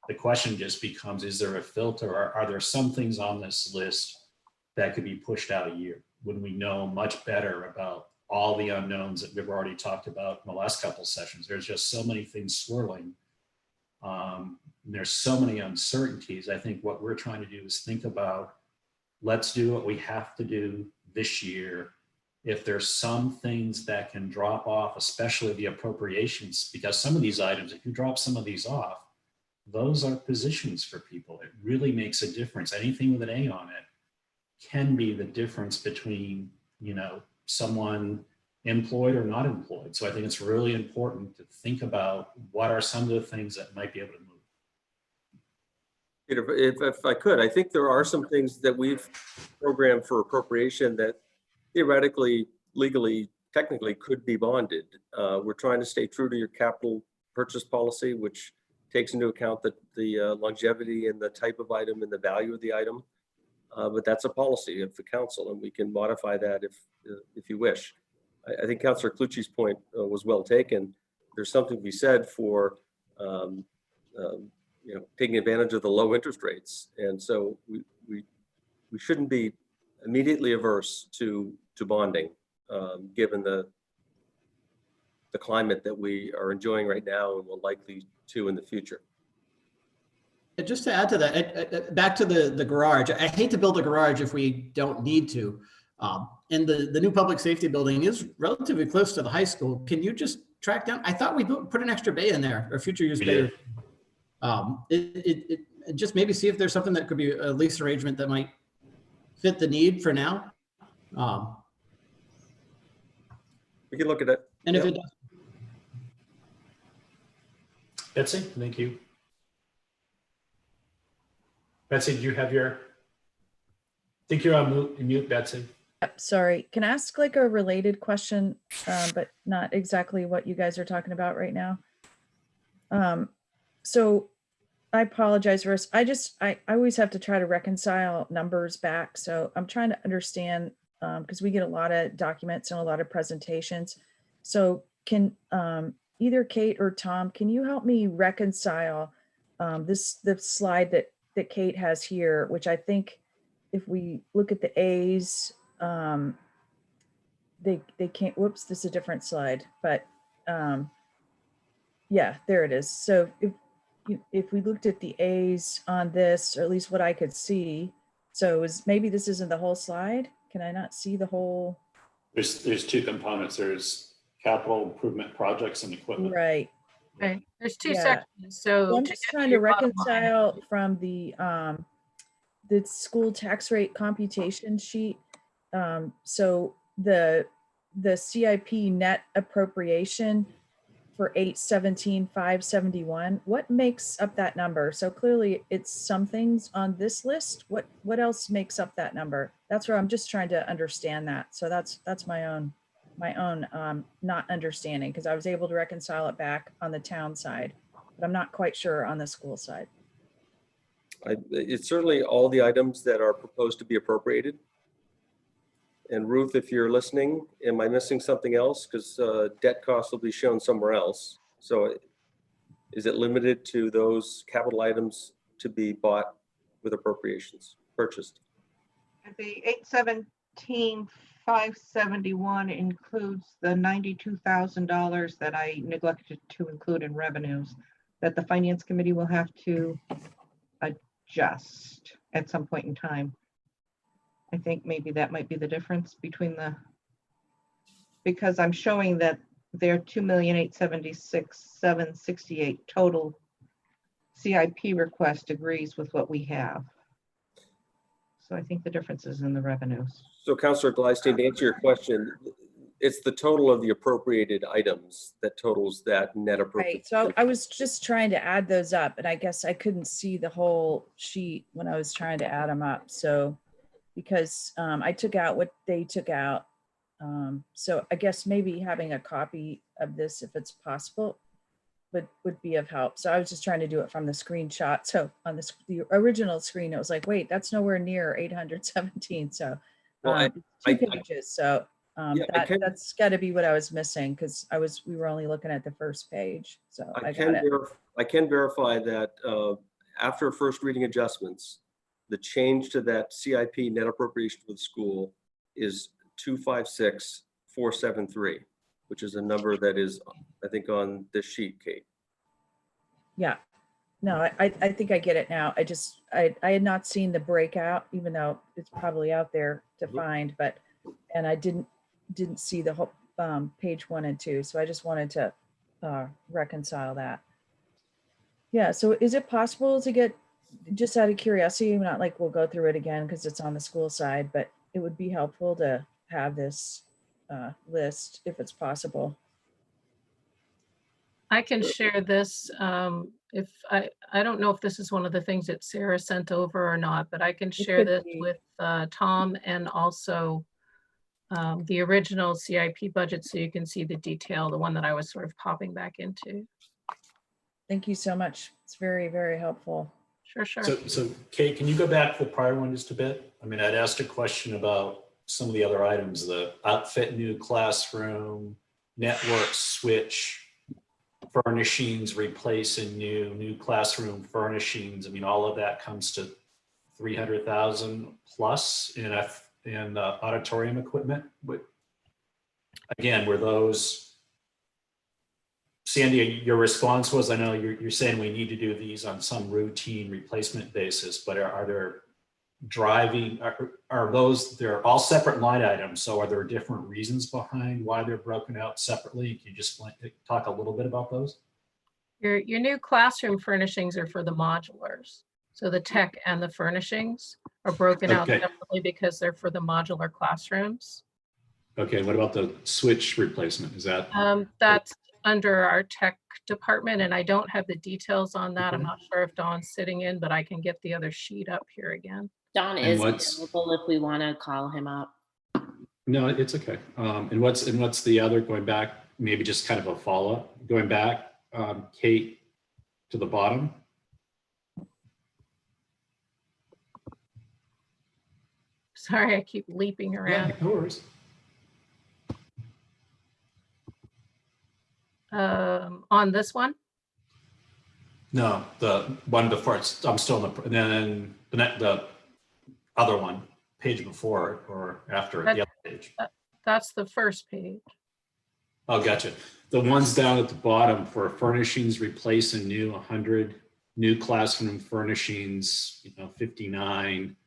The question just becomes, is there a filter? Or are there some things on this list that could be pushed out a year when we know much better about all the unknowns that we've already talked about in the last couple of sessions? There's just so many things swirling. There's so many uncertainties. I think what we're trying to do is think about, let's do what we have to do this year. If there's some things that can drop off, especially the appropriations, because some of these items, if you drop some of these off, those are positions for people. It really makes a difference. Anything with an A on it can be the difference between, someone employed or not employed. So I think it's really important to think about what are some of the things that might be able to move. Peter, if I could, I think there are some things that we've programmed for appropriation that theoretically, legally, technically could be bonded. We're trying to stay true to your capital purchase policy, which takes into account the longevity and the type of item and the value of the item. But that's a policy of the council, and we can modify that if you wish. I think Councillor Clucci's point was well taken. There's something to be said for taking advantage of the low interest rates, and so we shouldn't be immediately averse to bonding, given the climate that we are enjoying right now and will likely to in the future. Just to add to that, back to the garage, I hate to build a garage if we don't need to. And the new public safety building is relatively close to the high school. Can you just track down? I thought we put an extra bay in there, or future use bay. Just maybe see if there's something that could be a lease arrangement that might fit the need for now. We can look at it. And if it does. Betsy, thank you. Betsy, did you have I think you're on mute, Betsy. Yep, sorry. Can I ask like a related question, but not exactly what you guys are talking about right now? So I apologize, Russ. I always have to try to reconcile numbers back. So I'm trying to understand, because we get a lot of documents and a lot of presentations. So can either Kate or Tom, can you help me reconcile the slide that Kate has here, which I think if we look at the A's, they can't, whoops, this is a different slide, but yeah, there it is. So if we looked at the A's on this, or at least what I could see, so maybe this isn't the whole slide. Can I not see the whole? There's two components. There's capital improvement projects and equipment. Right. Okay, there's two Yeah. sections. So I'm to just get trying to your bottom line- reconcile from the school tax rate computation sheet. So the the CIP net appropriation for 817,571, what makes up that number? So clearly it's some things on this list. What else makes up that number? That's where I'm just trying to understand that. So that's my own not understanding, because I was able to reconcile it back on the town side, but I'm not quite sure on the school side. It's certainly all the items that are proposed to be appropriated. And Ruth, if you're listening, am I missing something else? Because debt costs will be shown somewhere else. So is it limited to those capital items to be bought with appropriations, purchased? The 817,571 includes the $92,000 that I neglected to include in revenues that the finance committee will have to adjust at some point in time. I think maybe that might be the difference between because I'm showing that their 2,876,768 total CIP request agrees with what we have. So I think the difference is in the revenues. So Councillor Gleisteen, to answer your question, it's the total of the appropriated items that totals that net appropriate. Right, so I was just trying to add those up, and I guess I couldn't see the whole sheet when I was trying to add them up. So because I took out what they took out. So I guess maybe having a copy of this, if it's possible, would be of help. So I was just trying to do it from the screenshot. So on the original screen, it was like, wait, that's nowhere near 817. So Well, two pages. So yeah, that's got to be what I was missing, because we were only looking at the first page. So I got it. I can verify that after first reading adjustments, the change to that CIP net appropriation for the school is 256,473, which is a number that is, I think, on this sheet, Kate. Yeah, no, I think I get it now. I had not seen the breakout, even though it's probably out there to find, and I didn't see the whole page 1 and 2. So I just wanted to reconcile that. Yeah, so is it possible to get, just out of curiosity, not like we'll go through it again because it's on the school side, but it would be helpful to have this list if it's possible. I can share this. If I don't know if this is one of the things that Sarah sent over or not, but I can share could this be. with Tom and also the original CIP budget, so you can see the detail, the one that I was sort of popping back into. Thank you so much. It's very, very helpful. Sure, sure. So Kate, can you go back to the prior one just a bit? I mean, I'd asked a question about some of the other items, the outfit new classroom, network switch, furnishings, replace and new classroom furnishings. I mean, all of that comes to 300,000 plus in auditorium equipment. But again, were those, Sandy, your response was, I know you're saying we need to do these on some routine replacement basis, but are there are those, they're all separate line items. So are there different reasons behind why they're broken out separately? Can you just talk a little bit about those? Your new classroom furnishings are for the modulars. So the tech and the furnishings are broken out separately because they're for the modular classrooms. Okay, what about the switch replacement? Is that? That's under our tech department, and I don't have the details on that. I'm not sure if Dawn's sitting in, but I can get the other sheet up here again. Dawn is available if we want to call him up. No, it's okay. And what's the other, going back, maybe just kind of a follow-up, going back, Kate, to the bottom? Sorry, I keep leaping around. Yeah, no worries. On this one? No, the one before, I'm still in and then the other one, page before or after the other page. That's the first page. Oh, gotcha. The ones down at the bottom for furnishings, replace and new, 100, new classroom furnishings, 59,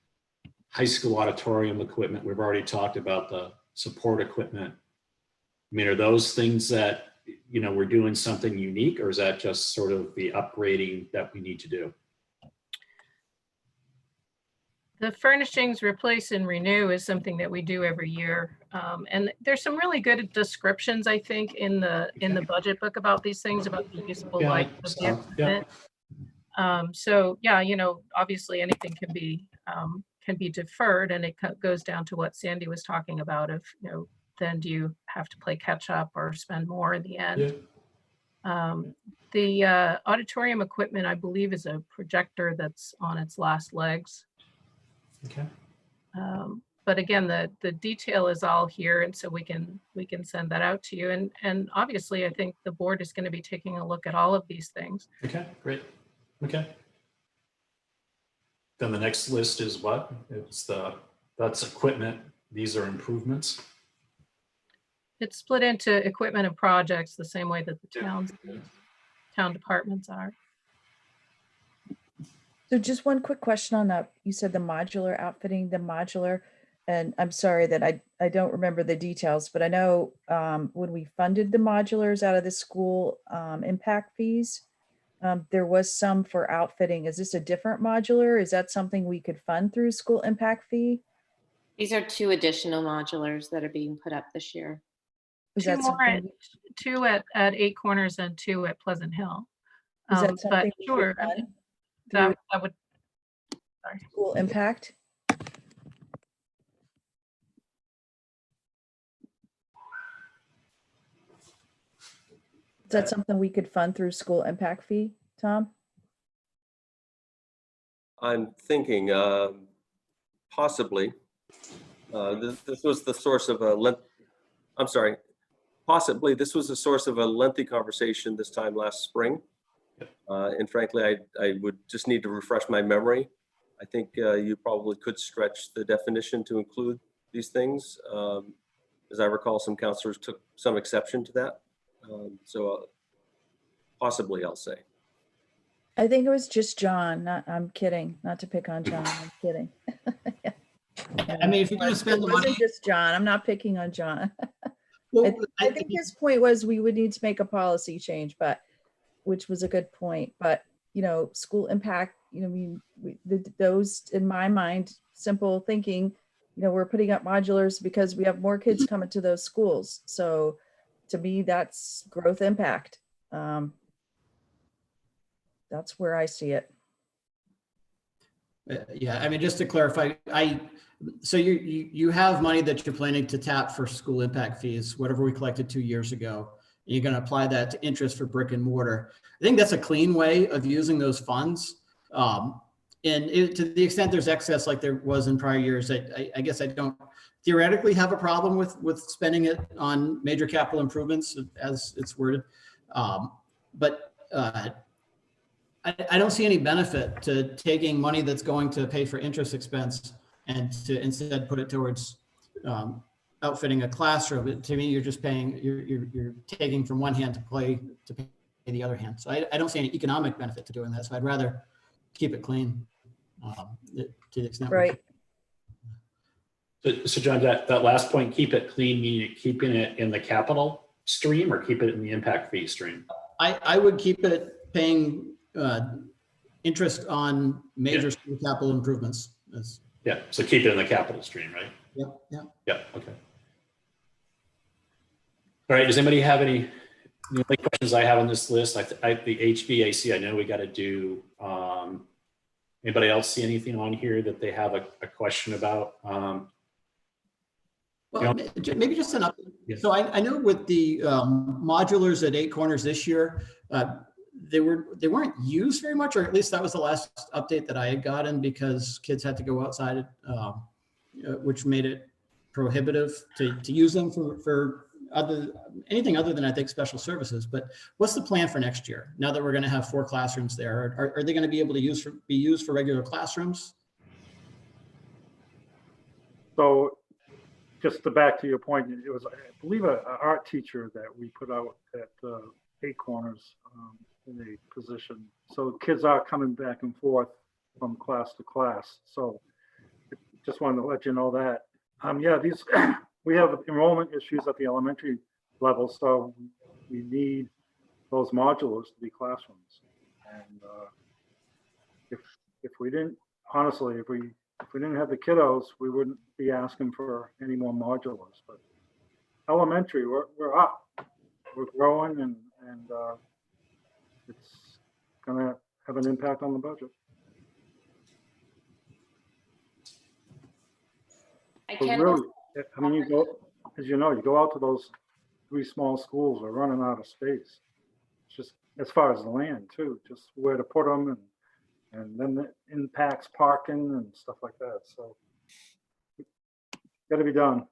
high school auditorium equipment. We've already talked about the support equipment. I mean, are those things that, we're doing something unique, or is that just sort of the upgrading that we need to do? the furnishings replace and renew is something that we do every year. And there's some really good descriptions, I think, in the budget book about these things, about the useful Yeah, life of the yeah. equipment. So yeah, obviously anything can be deferred, and it goes down to what Sandy was talking about of, then do you have to play catch up or spend more in the end? Yeah. The auditorium equipment, I believe, is a projector that's on its last legs. Okay. But again, the detail is all here, and so we can send that out to you. And obviously, I think the board is going to be taking a look at all of these things. Okay, great. Okay. Then the next list is what? That's equipment. These are improvements. It's split into equipment and projects the same way that the town departments are. So just one quick question on that. You said the modular outfitting, and I'm sorry that I don't remember the details, but I know when we funded the modulars out of the school impact fees, there was some for outfitting. Is this a different modular? Is that something we could fund through school impact fee? These are 2 additional modulars that are being put up this year. Is Two that more something? two at Eight Corners and 2 at Pleasant Hill. Is that But something we could sure, fund that through would, sorry. school impact? Is that something we could fund through school impact fee, Tom? I'm thinking possibly. This was the source of I'm sorry. Possibly this was the source of a lengthy conversation this time last spring. And frankly, I would just need to refresh my memory. I think you probably could stretch the definition to include these things. As I recall, some counselors took some exception to that. So possibly, I'll say. I think it was just John. I'm kidding. Not to pick on John. I'm kidding. I mean, if you're going to spend the It money, wasn't just John. I'm not picking on John. well, I think his point was we would need to make a policy change, which was a good point. But school impact. Those in my mind, simple thinking. We're putting up modulars because we have more kids coming to those schools. So, to me, that's growth impact. That's where I see it. yeah, I mean, just to clarify, so you have money that you're planning to tap for school impact fees, whatever we collected 2 years ago. You're going to apply that to interest for brick and mortar. I think that's a clean way of using those funds. To the extent there's excess like there was in prior years, I guess I don't theoretically have a problem with spending it on major capital improvements as it's worded. But I don't see any benefit to taking money that's going to pay for interest expense and to instead put it towards outfitting a classroom. To me, you're just paying, you're taking from one hand to pay the other hand. So I don't see any economic benefit to doing that. So I'd rather keep it clean to the extent. Right. So John, that last point, keep it clean, meaning keeping it in the capital stream or keep it in the impact fee stream? I would keep it paying interest on major school capital improvements. Yeah, so keep it in the capital stream, right? Yep, yeah. Yeah, okay. All right, does anybody have any questions I have on this list? The HVAC, I know we got to do. Anybody else see anything on here that they have a question about? Well, maybe just an update. Yes. So I know with the modulars at Eight Corners this year, they weren't used very much, or at least that was the last update that I had gotten, because kids had to go outside, which made it prohibitive to use them for anything other than, I think, special services. But what's the plan for next year? Now that we're going to have 4 classrooms there, are they going to be able to be used for regular classrooms? So just to back to your point, it was, I believe, an art teacher that we put out at Eight Corners in a position. So kids are coming back and forth from class to class. So just wanted to let you know that. Yeah, we have enrollment issues at the elementary level, so we need those modulars to be classrooms. And if we didn't, honestly, if we if we didn't have the kiddos, we wouldn't be asking for any more modulars. But elementary, we're up, we're growing, and it's gonna have an impact on the budget. I But can, really, I mean, you go, as you know, you go out to those 3 small schools, we're running out of space. It's just, as far as the land too, just where to put them, and then it impacts parking and stuff like that, so. Gotta be done.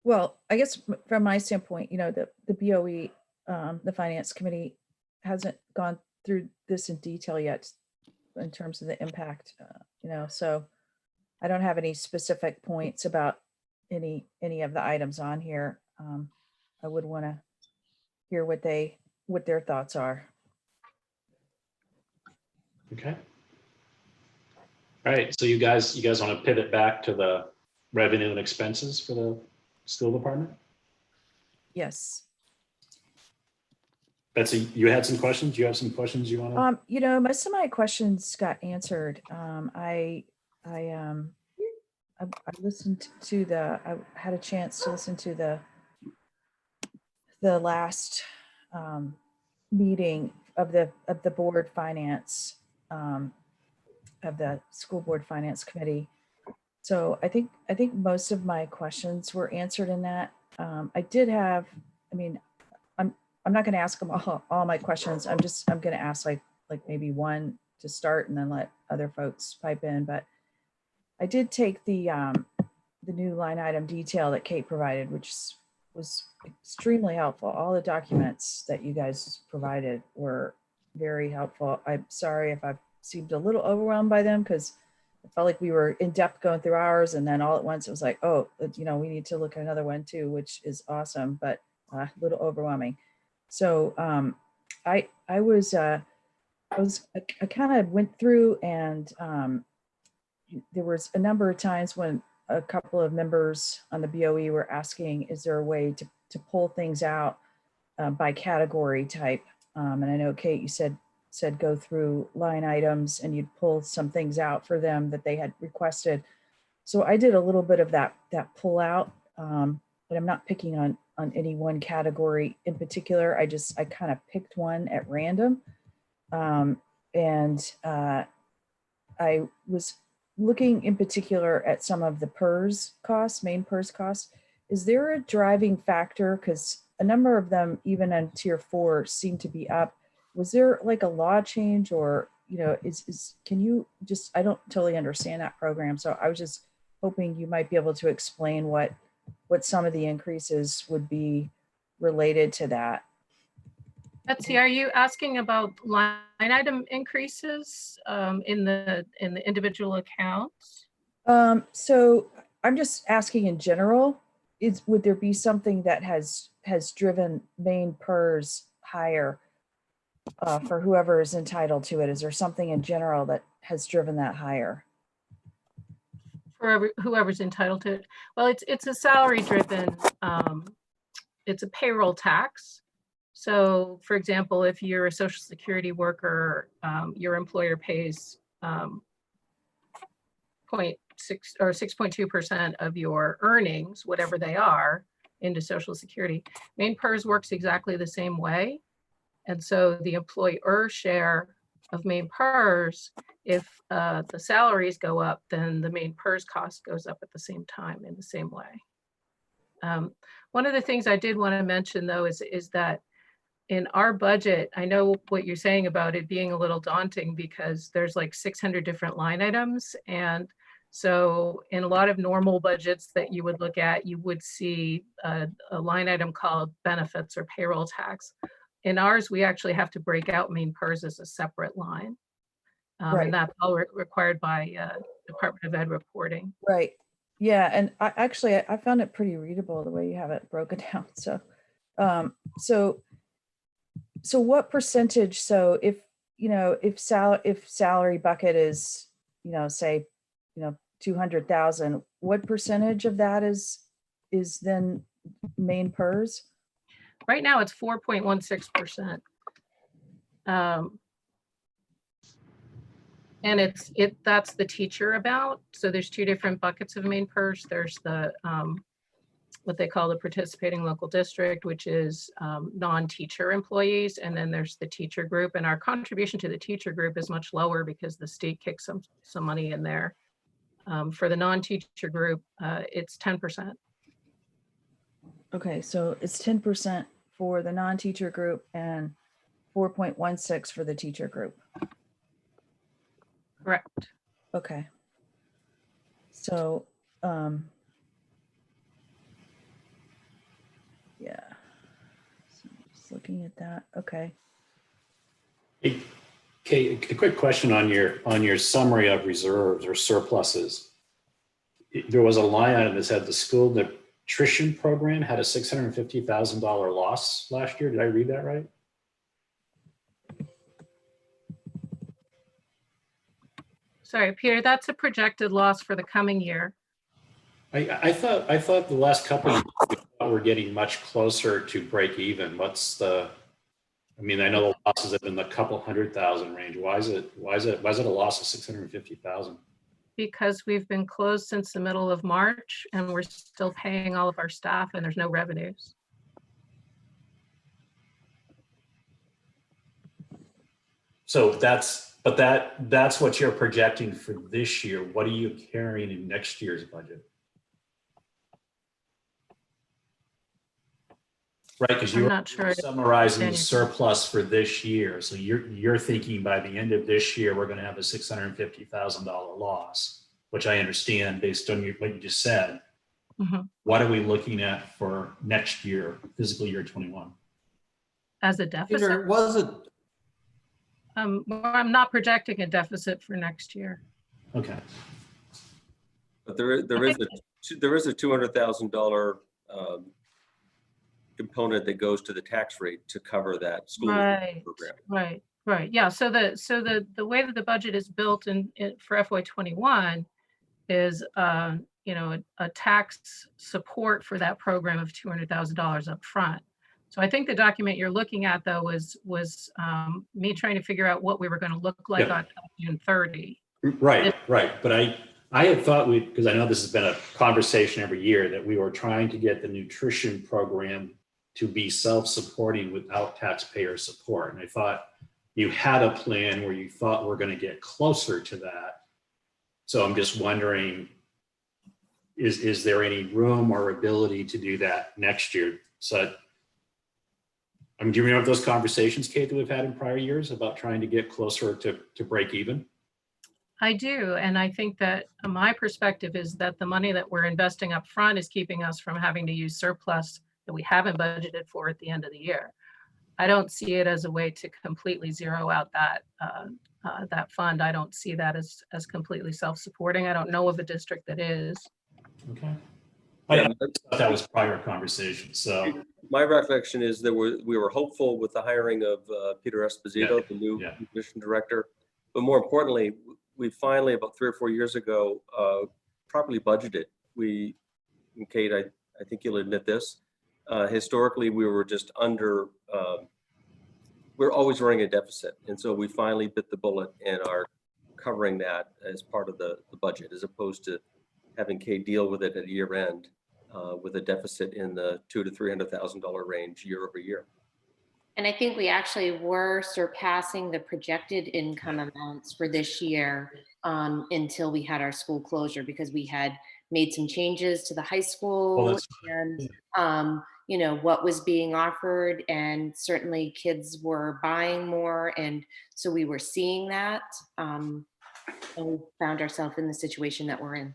Well, I guess from my standpoint, the BOE, the Finance Committee hasn't gone through this in detail yet in terms of the impact, so I don't have any specific points about any of the items on here. I would want to hear what their thoughts are. Okay. All right, so you guys want to pivot back to the revenue and expenses for the school department? Yes. Betsy, you had some questions? You have some questions you want to? Most of my questions got answered. I listened to I had a chance to listen to the last meeting of the board finance, of the school board finance committee. So I think most of my questions were answered in that. I'm not going to ask them all my questions. I'm going to ask like maybe one to start and then let other folks pipe in. But I did take the new line item detail that Kate provided, which was extremely helpful. All the documents that you guys provided were very helpful. I'm sorry if I've seemed a little overwhelmed by them, because I felt like we were in depth going through ours, and then all at once it was like, oh, we need to look at another one too, which is awesome, but a little overwhelming. So I kind of went through, and there was a number of times when a couple of members on the BOE were asking, is there a way to pull things out by category type? And I know, Kate, you said go through line items and you'd pull some things out for them that they had requested. So I did a little bit of that pull out, but I'm not picking on any one category in particular. I kind of picked one at random. And I was looking in particular at some of the PERS costs, main PERS costs. Is there a driving factor? Because a number of them, even on tier 4, seem to be up. Was there like a law change, or, can you just, I don't totally understand that program. So I was just hoping you might be able to explain what some of the increases would be related to that. Betsy, are you asking about line item increases in the individual accounts? So I'm just asking in general, would there be something that has driven main PERS higher for whoever is entitled to it? Is there something in general that has driven that higher? For whoever's entitled to it? Well, it's a salary driven, it's a payroll tax. So for example, if you're a Social Security worker, your employer pays 0.6 or 6.2% of your earnings, whatever they are, into Social Security. Main PERS works exactly the same way. And so the employer share of main PERS, if the salaries go up, then the main PERS cost goes up at the same time in the same way. One of the things I did want to mention though is that in our budget, I know what you're saying about it being a little daunting because there's like 600 different line items. And so in a lot of normal budgets that you would look at, you would see a line item called benefits or payroll tax. In ours, we actually have to break out main PERS as a separate line. Right. And that's all required by Department of Ed reporting. Right. Yeah. And I found it pretty readable the way you have it broken down. So what percentage, so if salary bucket is, say, 200,000, what percentage of that is then main PERS? Right now it's 4.16%. And that's the teacher amount. So there's two different buckets of main purse. There's the, what they call the participating local district, which is non-teacher employees. And then there's the teacher group. And our contribution to the teacher group is much lower because the state kicks some money in there. For the non-teacher group, it's 10%. Okay, so it's 10% for the non-teacher group and 4.16 for the teacher group. Correct. Okay. So, yeah. So just looking at that, okay. Hey, Kate, a quick question on your summary of reserves or surpluses. There was a line item that said the school nutrition program had a $650,000 loss last year. Did I read that right? Sorry, Peter, that's a projected loss for the coming year. I thought the last couple of years we're getting much closer to break even. What's the, I mean, I know the losses have been the couple 100,000 range. Why is it a loss of 650,000? Because we've been closed since the middle of March and we're still paying all of our staff and there's no revenues. So that's what you're projecting for this year. What are you carrying in next year's budget? Right, because you're not sure. summarizing the surplus for this year. So you're thinking by the end of this year, we're going to have a $650,000 loss, which I understand based on what you just said. Mm-hmm. What are we looking at for next year, fiscal year 21? As a deficit? Peter, was it? Well, I'm not projecting a deficit for next year. Okay. But there is a $200,000 component that goes to the tax rate to cover that school program. Right. Yeah. So the way that the budget is built for FY21 is a tax support for that program of $200,000 up front. So I think the document you're looking at though was me trying to figure out what we were going to look like on June 30. Right. But I had thought because I know this has been a conversation every year, that we were trying to get the nutrition program to be self-supporting without taxpayer support. And I thought you had a plan where you thought we're going to get closer to that. So I'm just wondering, is there any room or ability to do that next year? So, do you remember those conversations, Kate, that we've had in prior years about trying to get closer to break even? I do. And I think that my perspective is that the money that we're investing up front is keeping us from having to use surplus that we haven't budgeted for at the end of the year. I don't see it as a way to completely zero out that fund. I don't see that as completely self-supporting. I don't know of a district that is. Okay. I thought that was prior conversation. So my recollection is that we were hopeful with the hiring of Peter Esposito, the new nutrition director. But more importantly, we finally, about 3 or 4 years ago, properly budgeted. And Kate, I think you'll admit this. Historically, we were just under, we're always running a deficit. And so we finally bit the bullet and are covering that as part of the budget, as opposed to having Kate deal with it at year end with a deficit in the $200,000 to $300,000 range year over year. And I think we actually were surpassing the projected income amounts for this year until we had our school closure, because we had made some changes to the high school and what was being offered, and certainly kids were buying more, and so we were seeing that, and we found ourselves in the situation that we're in.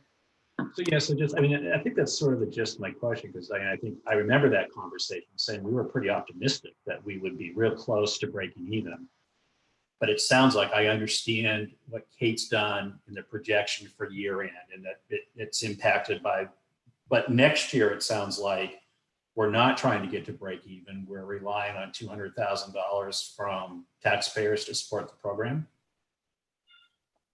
So I think that's sort of the gist of my question, because I think I remember that conversation saying we were pretty optimistic that we would be real close to breaking even. But it sounds like I understand what Kate's done in the projection for year end, and that it's impacted by, but next year it sounds like we're not trying to get to break even. We're relying on $200,000 from taxpayers to support the program.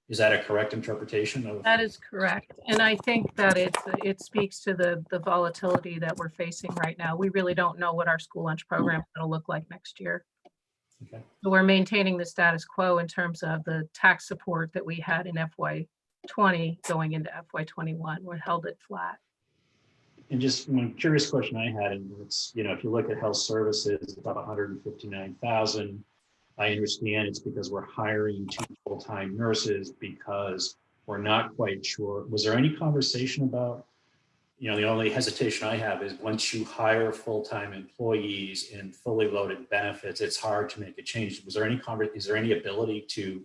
Is that a correct interpretation of? That is correct. And I think that it speaks to the volatility that we're facing right now. We really don't know what our school lunch program is going to look like next year. Okay. So we're maintaining the status quo in terms of the tax support that we had in FY20 going into FY21. We're held it flat. And just one curious question I had, and it's, you know, if you look at health services, it's about 159,000. I understand it's because we're hiring 2 full-time nurses because we're not quite sure. Was there any conversation about, you know, the only hesitation I have is once you hire full-time employees and fully loaded benefits, it's hard to make a change. Was there any is there any ability to,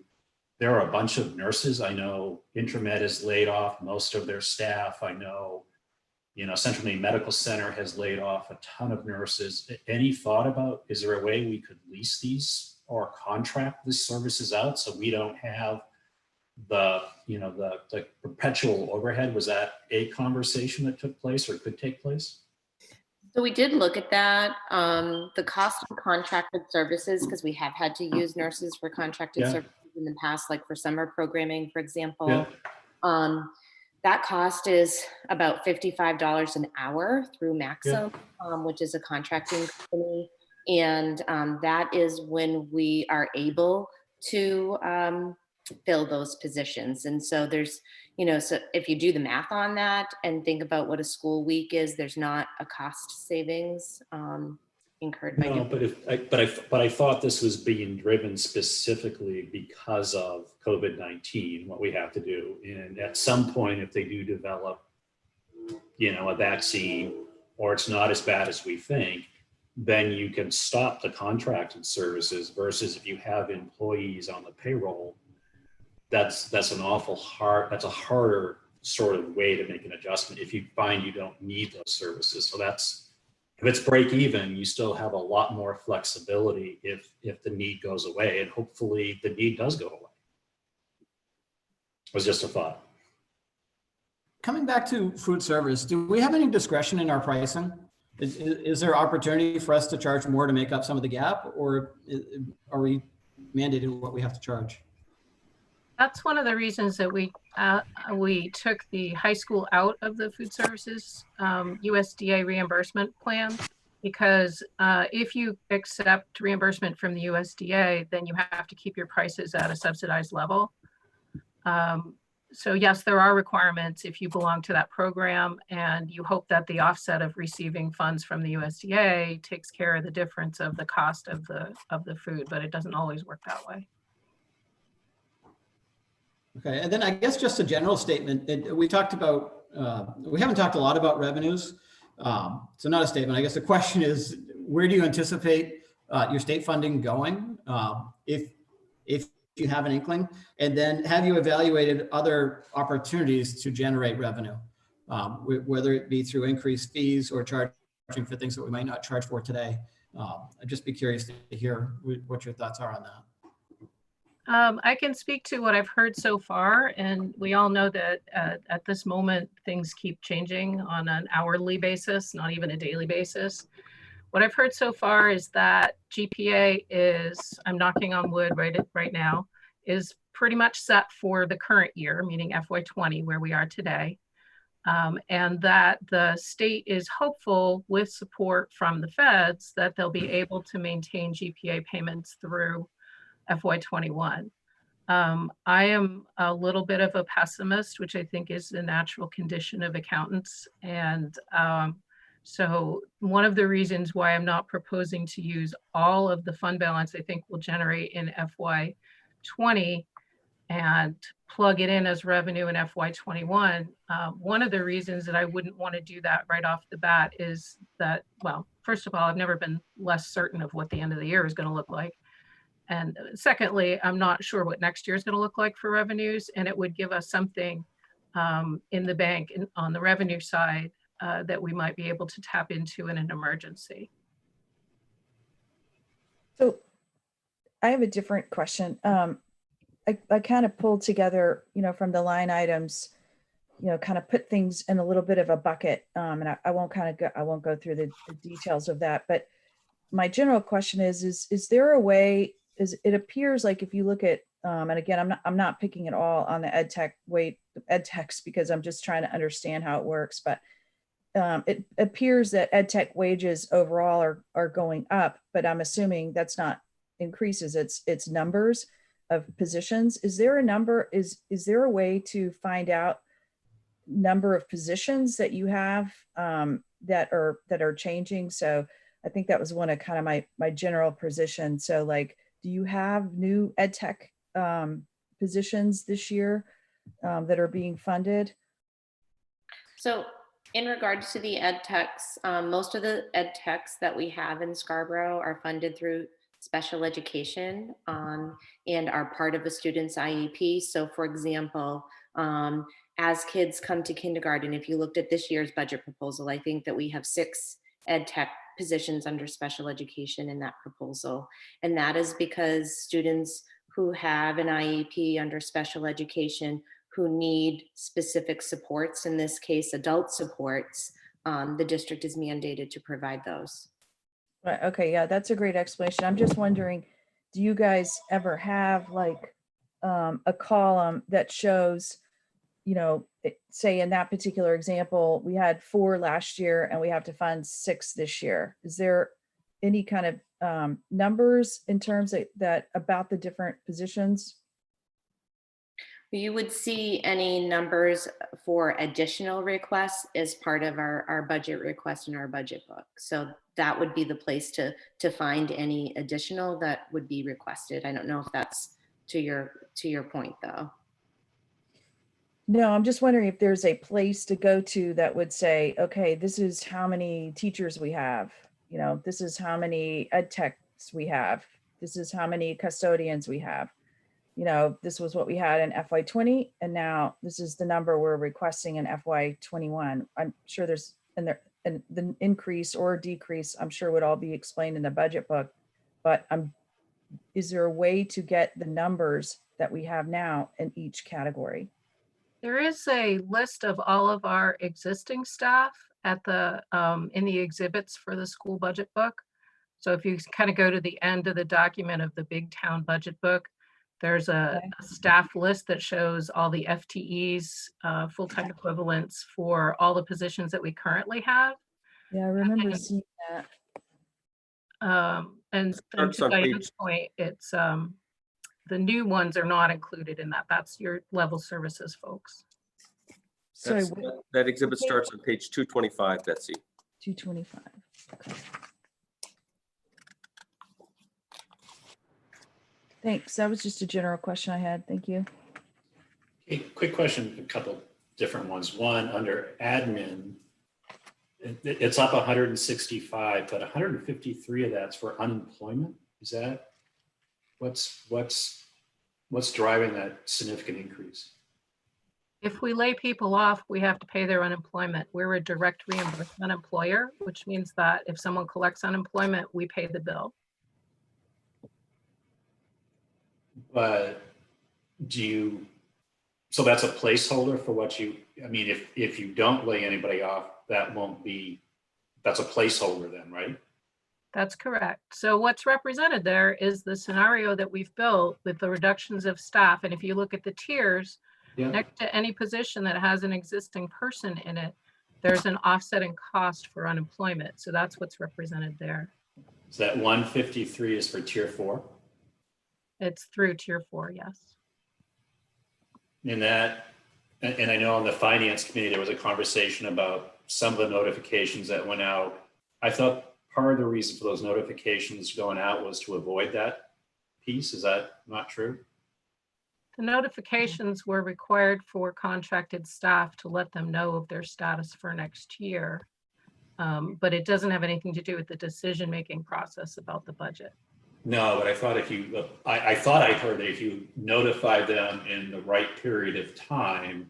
there are a bunch of nurses. I know Intramed has laid off most of their staff. I know, you know, Central Maine Medical Center has laid off a ton of nurses. Any thought about, is there a way we could lease these or contract these services out so we don't have the, you know, the perpetual overhead? Was that a conversation that took place or could take place? So we did look at that. The cost of contracted services, because we have had to use nurses for contracted Yeah. services in the past, like for summer programming, for example. Yeah. That cost is about $55 an hour through Maxim, which is a contracting company. And that is when we are able to fill those positions. And so there's, you know, so if you do the math on that and think about what a school week is, there's not a cost savings incurred by No, doing. but I thought this was being driven specifically because of COVID-19, what we have to do. And at some point, if they do develop, you know, a vaccine, or it's not as bad as we think, then you can stop the contracted services versus if you have employees on the payroll, that's an awful hard, that's a harder sort of way to make an adjustment if you find you don't need those services. So that's, if it's break even, you still have a lot more flexibility if the need goes away, and hopefully the need does go away. It was just a thought. Coming back to food service, do we have any discretion in our pricing? Is there opportunity for us to charge more to make up some of the gap, or are we mandated what we have to charge? That's one of the reasons that we took the high school out of the food services USDA reimbursement plan, because if you accept reimbursement from the USDA, then you have to keep your prices at a subsidized level. So yes, there are requirements if you belong to that program, and you hope that the offset of receiving funds from the USDA takes care of the difference of the cost of the food, but it doesn't always work that way. Okay, and then I guess just a general statement. We talked about, we haven't talked a lot about revenues. So not a statement. I guess the question is, where do you anticipate your state funding going, if you have an inkling? And then have you evaluated other opportunities to generate revenue, whether it be through increased fees or charging for things that we might not charge for today? I'd just be curious to hear what your thoughts are on that. I can speak to what I've heard so far, and we all know that at this moment, things keep changing on an hourly basis, not even a daily basis. What I've heard so far is that GPA is, I'm knocking on wood right now, is pretty much set for the current year, meaning FY20, where we are today. And that the state is hopeful, with support from the feds, that they'll be able to maintain GPA payments through FY21. I am a little bit of a pessimist, which I think is the natural condition of accountants. And so one of the reasons why I'm not proposing to use all of the fund balance I think will generate in FY20 and plug it in as revenue in FY21. One of the reasons that I wouldn't want to do that right off the bat is that, well, first of all, I've never been less certain of what the end of the year is going to look like. And secondly, I'm not sure what next year is going to look like for revenues, and it would give us something in the bank on the revenue side that we might be able to tap into in an emergency. So I have a different question. I kind of pulled together, you know, from the line items, you know, kind of put things in a little bit of a bucket. And I won't go through the details of that, but my general question is there a way, it appears like if you look at, and again, I'm not picking it all on the edtechs because I'm just trying to understand how it works, but it appears that edtech wages overall are going up, but I'm assuming that's not increases, it's numbers of positions. Is there a number, is there a way to find out number of positions that you have that are changing? So I think that was one of kind of my general position. So like, do you have new ed tech positions this year that are being funded? So in regards to the ed techs, most of the ed techs that we have in Scarborough are funded through special education and are part of a student's IEP. So for example, as kids come to kindergarten, if you looked at this year's budget proposal, I think that we have 6 ed tech positions under special education in that proposal. And that is because students who have an IEP under special education who need specific supports, in this case, adult supports, the district is mandated to provide those. Right, okay, yeah, that's a great explanation. I'm just wondering, do you guys ever have like a column that shows, you know, say in that particular example, we had 4 last year and we have to fund 6 this year. Is there any kind of numbers in terms of that about the different positions? You would see any numbers for additional requests as part of our budget request in our budget book. So that would be the place to find any additional that would be requested. I don't know if that's to your point though. No, I'm just wondering if there's a place to go to that would say, okay, this is how many teachers we have. You know, this is how many ed techs we have. This is how many custodians we have. You know, this was what we had in FY20, and now this is the number we're requesting in FY21. I'm sure there's, and the increase or decrease, I'm sure would all be explained in the budget book, but is there a way to get the numbers that we have now in each category? There is a list of all of our existing staff at the in the exhibits for the school budget book. So if you kind of go to the end of the document of the Big Town budget book, there's a staff list that shows all the FTEs, full-time equivalents for all the positions that we currently have. Yeah, I remember seeing that. And to Diane's point, it's the new ones are not included in that. That's your level services folks. Sorry, That exhibit starts on page 225, Betsy. 225. Okay. Thanks. That was just a general question I had. Thank you. Okay, quick question, a couple different ones. One, under admin, it's up 165, but 153 of that's for unemployment. Is that what's driving that significant increase? If we lay people off, we have to pay their unemployment. We're a direct reimbursement employer, which means that if someone collects unemployment, we pay the bill. But so that's a placeholder for what I mean, if you don't lay anybody off, that's a placeholder then, right? That's correct. So what's represented there is the scenario that we've built with the reductions of staff. And if you look at the tiers, next to any position that has an existing person in it, there's an offsetting cost for unemployment. So that's what's represented there. So that 153 is for tier 4? It's through tier 4, yes. And I know on the finance committee, there was a conversation about some of the notifications that went out. I thought part of the reason for those notifications going out was to avoid that piece. Is that not true? The notifications were required for contracted staff to let them know of their status for next year. But it doesn't have anything to do with the decision-making process about the budget. No, but I thought I thought I heard that if you notified them in the right period of time,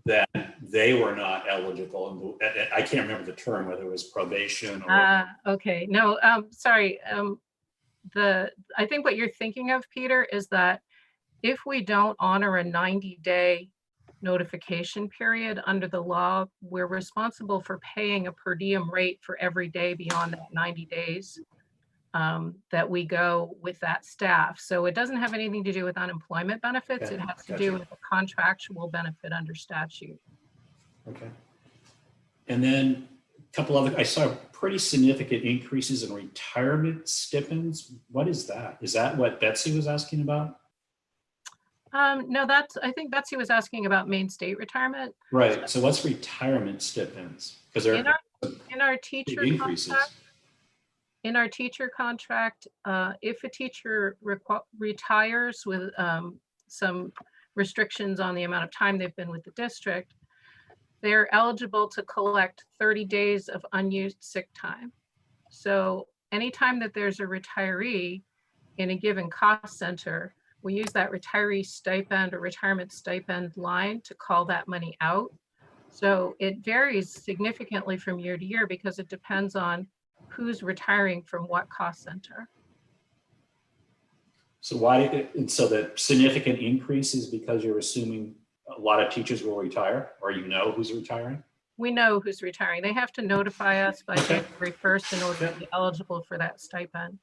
that they were not eligible. And I can't remember the term, whether it was probation or. Okay, no, sorry. I think what you're thinking of, Peter, is that if we don't honor a 90-day notification period under the law, we're responsible for paying a per diem rate for every day beyond that 90 days. That we go with that staff. So it doesn't have anything to do with unemployment benefits. Okay, it has to gotcha. do with a contractual benefit under statute. Okay. And then a couple other, I saw pretty significant increases in retirement stipends. What is that? Is that what Betsy was asking about? No, I think Betsy was asking about Maine State retirement. Right. So what's retirement stipends? Because they're In our big teacher increases. contract, if a teacher retires with some restrictions on the amount of time they've been with the district, they're eligible to collect 30 days of unused sick time. So anytime that there's a retiree in a given cost center, we use that retiree stipend or retirement stipend line to call that money out. So it varies significantly from year to year because it depends on who's retiring from what cost center. So so the significant increase is because you're assuming a lot of teachers will retire, or you know who's retiring? We know who's retiring. They have to notify us by Okay. January 1st in order to be eligible for that stipend.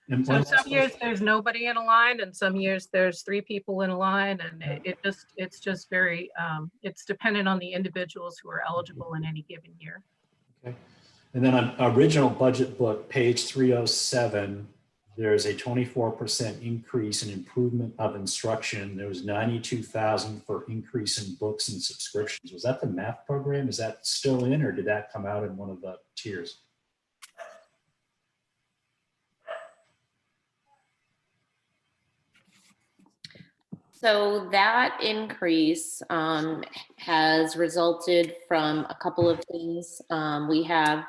And So when- some years there's nobody in a line, and some years there's 3 people in a line, and it's just very, it's dependent on the individuals who are eligible in any given year. Okay. And then on original budget book, page 307, there's a 24% increase in improvement of instruction. There was 92,000 for increase in books and subscriptions. Was that the math program? Is that still in, or did that come out in one of the tiers? So that increase has resulted from a couple of things. We have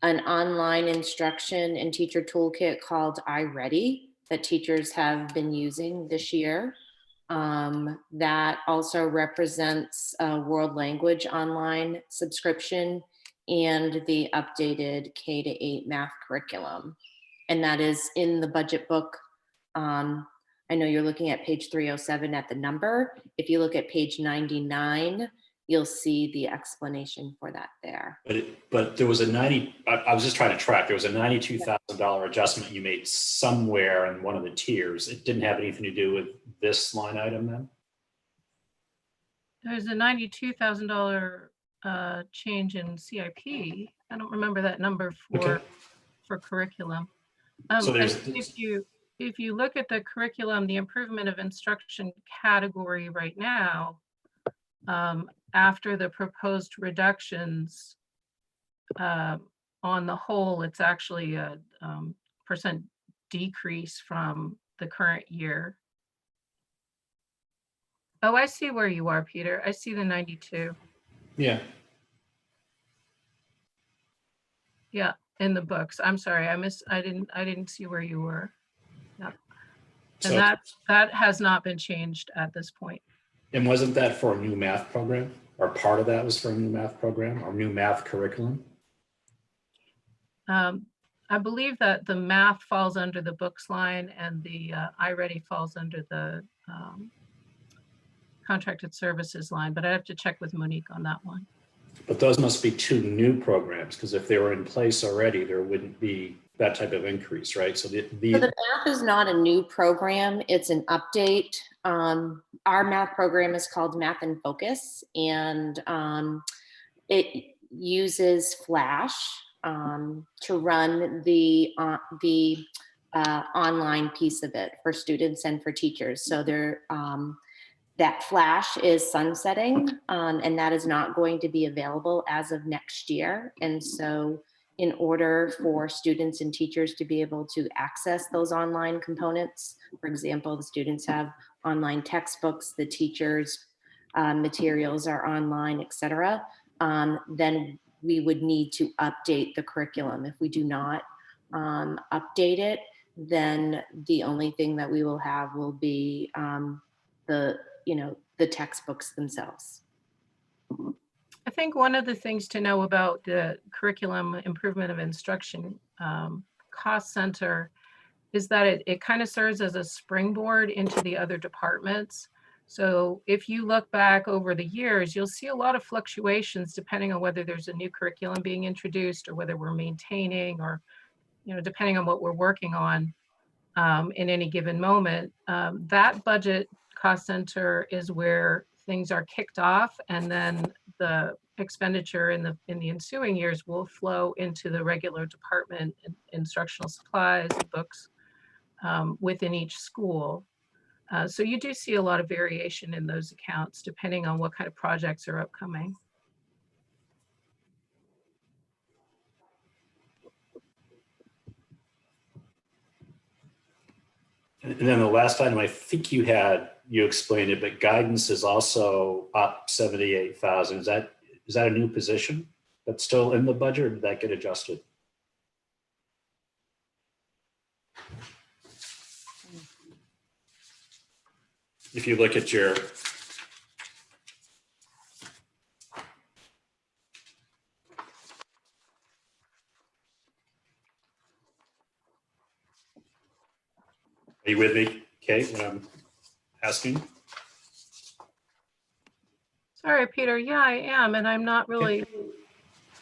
an online instruction and teacher toolkit called iReady that teachers have been using this year. That also represents a world language online subscription and the updated K-8 math curriculum. And that is in the budget book. I know you're looking at page 307 at the number. If you look at page 99, you'll see the explanation for that there. But there was I was just trying to track, there was a $92,000 adjustment you made somewhere in one of the tiers. It didn't have anything to do with this line item then? There's a $92,000 change in CIP. I don't remember that number Okay. for curriculum. So I there's- think if you look at the curriculum, the improvement of instruction category right now, after the proposed reductions, on the whole, it's actually a percent decrease from the current year. Oh, I see where you are, Peter. I see the 92. Yeah. Yeah, in the books. I'm sorry, I didn't see where you were. Yeah. So- And that has not been changed at this point. And wasn't that for a new math program? Or part of that was for a new math program or new math curriculum? I believe that the math falls under the books line and the iReady falls under the contracted services line, but I have to check with Monique on that one. But those must be two new programs, because if they were in place already, there wouldn't be that type of increase, right? So So the math is not a new program, it's an update. Our math program is called Math in Focus, and it uses Flash to run the online piece of it for students and for teachers. So that Flash is sunsetting, and that is not going to be available as of next year. And so in order for students and teachers to be able to access those online components, for example, the students have online textbooks, the teachers' materials are online, et cetera, then we would need to update the curriculum. If we do not update it, then the only thing that we will have will be the textbooks themselves. I think one of the things to know about the curriculum improvement of instruction cost center is that it kind of serves as a springboard into the other departments. So if you look back over the years, you'll see a lot of fluctuations depending on whether there's a new curriculum being introduced or whether we're maintaining, or depending on what we're working on in any given moment. That budget cost center is where things are kicked off, and then the expenditure in the ensuing years will flow into the regular department and instructional supplies, books within each school. So you do see a lot of variation in those accounts depending on what kind of projects are upcoming. And then the last item, I think you explained it, but guidance is also up 78,000. Is that a new position that's still in the budget, or did that get adjusted? If you look at your Are you with me, Kate, when I'm asking? Sorry, Peter. Yeah, I am. And I'm not really,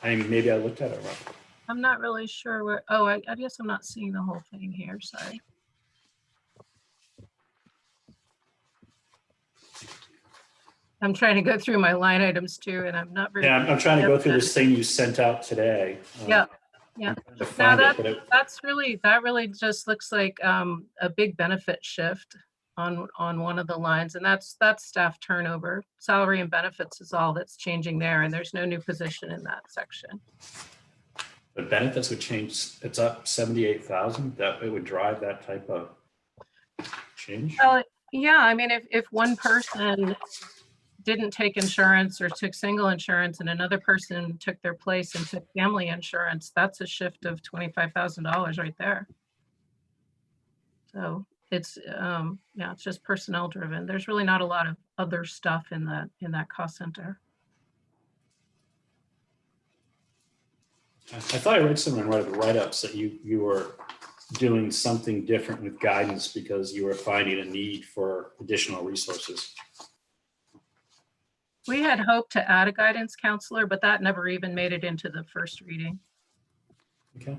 Maybe I looked at it wrong. I'm not really sure where, oh, I guess I'm not seeing the whole thing here. Sorry. I'm trying to go through my line items too, and I'm not very. Yeah, I'm trying to go through this thing you sent out today. Yeah. Yeah. To Now find it, that really just looks like a big benefit shift on one of the lines, and that's staff turnover. Salary and benefits is all that's changing there, and there's no new position in that section. the benefits would change. It's up 78,000. That it would drive that type of change. Well, yeah, I mean, if one person didn't take insurance or took single insurance and another person took their place and took family insurance, that's a shift of $25,000 right there. So it's, yeah, it's just personnel driven. There's really not a lot of other stuff in that cost center. I thought I read somewhere in one of the write-ups that you were doing something different with guidance because you were finding a need for additional resources. We had hoped to add a guidance counselor, but that never even made it into the first reading. Okay.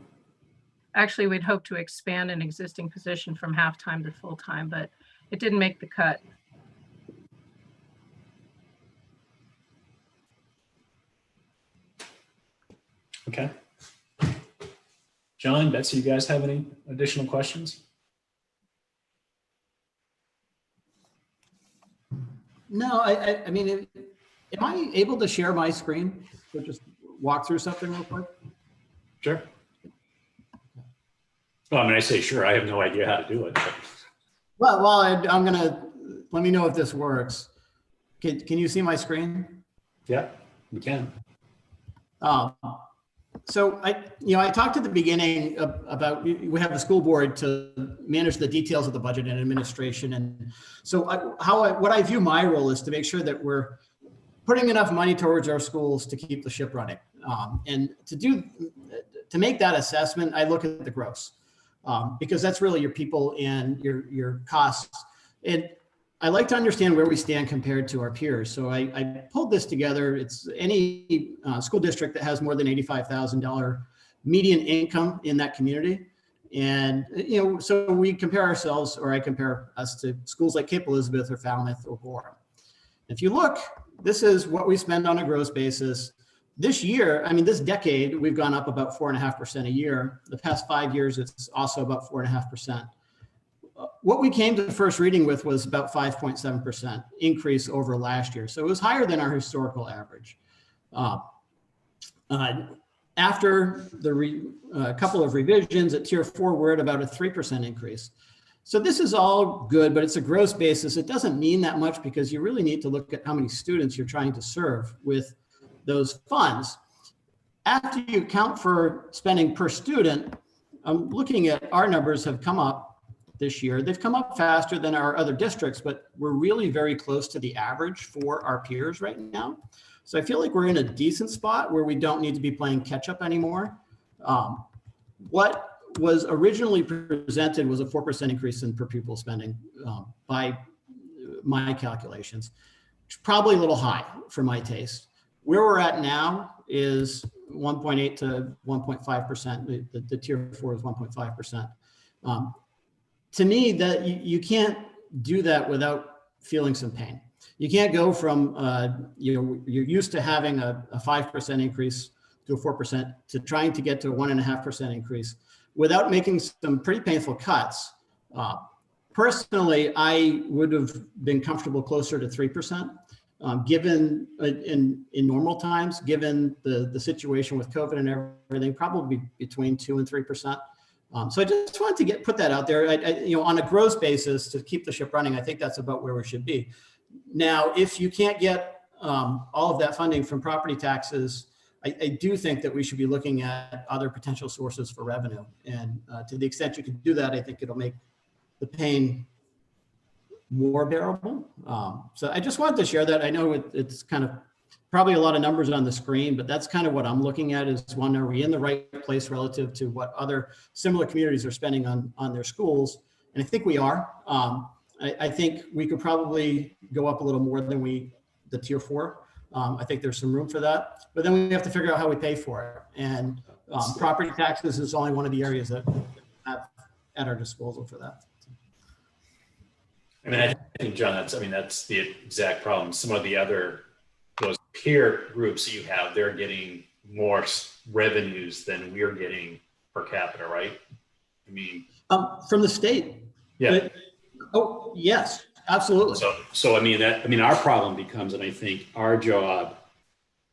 Actually, we'd hoped to expand an existing position from half-time to full-time, but it didn't make the cut. Okay. John, Betsy, you guys have any additional questions? No, I mean, am I able to share my screen? So just walk through something real quick? Sure. Well, I mean, I say sure. I have no idea how to do it. But... Well, I'm gonna, let me know if this works. Can you see my screen? Yeah, we can. So I talked at the beginning about, we have the school board to manage the details of the budget and administration. And so what I view my role is to make sure that we're putting enough money towards our schools to keep the ship running. And to make that assessment, I look at the gross, because that's really your people and your costs. And I like to understand where we stand compared to our peers. So I pulled this together. It's any school district that has more than $85,000 median income in that community. And, so we compare ourselves, or I compare us to schools like Cape Elizabeth or Falmouth or Gorham. If you look, this is what we spend on a gross basis. This year, I mean, this decade, we've gone up about 4.5% a year. The past 5 years, it's also about 4.5%. What we came to the first reading with was about 5.7% increase over last year. So it was higher than our historical average. After a couple of revisions at Tier 4, we're at about a 3% increase. So this is all good, but it's a gross basis. It doesn't mean that much because you really need to look at how many students you're trying to serve with those funds. After you account for spending per student, I'm looking at our numbers have come up this year. They've come up faster than our other districts, but we're really very close to the average for our peers right now. So I feel like we're in a decent spot where we don't need to be playing catch up anymore. What was originally presented was a 4% increase in per pupil spending by my calculations. It's probably a little high for my taste. Where we're at now is 1.8 to 1.5%. The Tier 4 is 1.5%. To me, that you can't do that without feeling some pain. You can't go from, you're used to having a 5% increase to a 4% to trying to get to a 1.5% increase without making some pretty painful cuts. Personally, I would have been comfortable closer to 3%, given in normal times, given the situation with COVID and everything, probably between 2 and 3%. So I just wanted to put that out there. On a gross basis to keep the ship running, I think that's about where we should be. Now, if you can't get all of that funding from property taxes, I do think that we should be looking at other potential sources for revenue. And to the extent you can do that, I think it'll make the pain more bearable. So I just wanted to share that. I know it's kind of probably a lot of numbers on the screen, but that's kind of what I'm looking at is one, are we in the right place relative to what other similar communities are spending on their schools? And I think we are. I think we could probably go up a little more than the tier 4. I think there's some room for that, but then we have to figure out how we pay for it. And property taxes is only one of the areas that we have at our disposal for that. I mean, I think, John, that's the exact problem. Some of those peer groups that you have, they're getting more revenues than we're getting per capita, right? I mean, from the state. Yeah. Oh, yes, absolutely. So our problem becomes, and I think our job,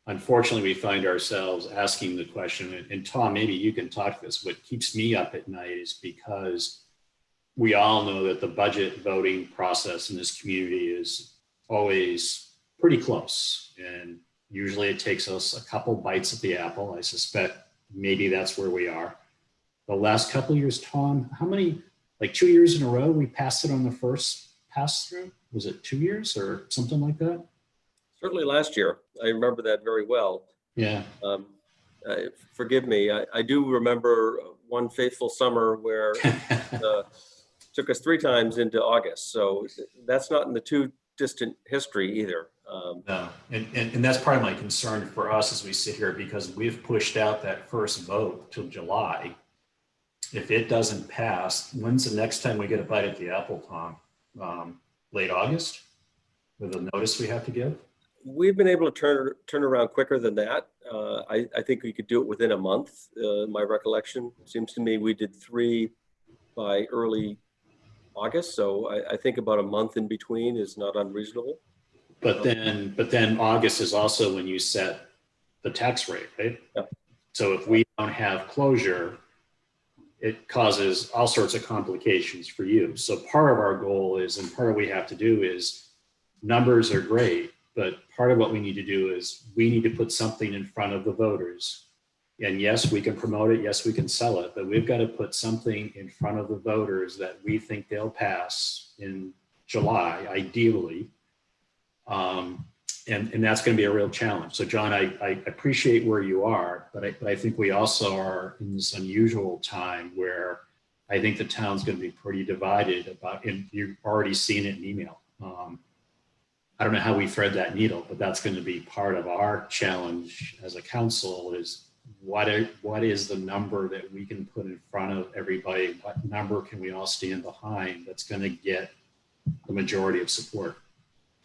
unfortunately, we find ourselves asking the question, and Tom, maybe you can talk to this, what keeps me up at night is because we all know that the budget voting process in this community is always pretty close. And usually it takes us a couple bites at the apple. I suspect maybe that's where we are. The last couple of years, Tom, how many, like 2 years in a row, we passed it on the first pass through? Was it 2 years or something like that? Certainly last year. I remember that very well. Yeah. Forgive me. I do remember one faithful summer where took us 3 times into August. So that's not in the too distant history either. No, and that's part of my concern for us as we sit here, because we've pushed out that first vote till July. If it doesn't pass, when's the next time we get a bite at the apple, Tom? Late August with a notice we have to give? We've been able to turn around quicker than that. I think we could do it within a month. My recollection seems to me we did 3 by early August. So I think about a month in between is not unreasonable. But then August is also when you set the tax rate, right? Yeah. So if we don't have closure, it causes all sorts of complications for you. So part of our goal is, and part of what we have to do is, numbers are great, but part of what we need to do is we need to put something in front of the voters. And yes, we can promote it. Yes, we can sell it, but we've got to put something in front of the voters that we think they'll pass in July, ideally. And that's going to be a real challenge. So John, I appreciate where you are, but I think we also are in this unusual time where I think the town's going to be pretty divided about, and you've already seen it in email. I don't know how we thread that needle, but that's going to be part of our challenge as a council is what is the number that we can put in front of everybody? What number can we all stand behind that's going to get the majority of support?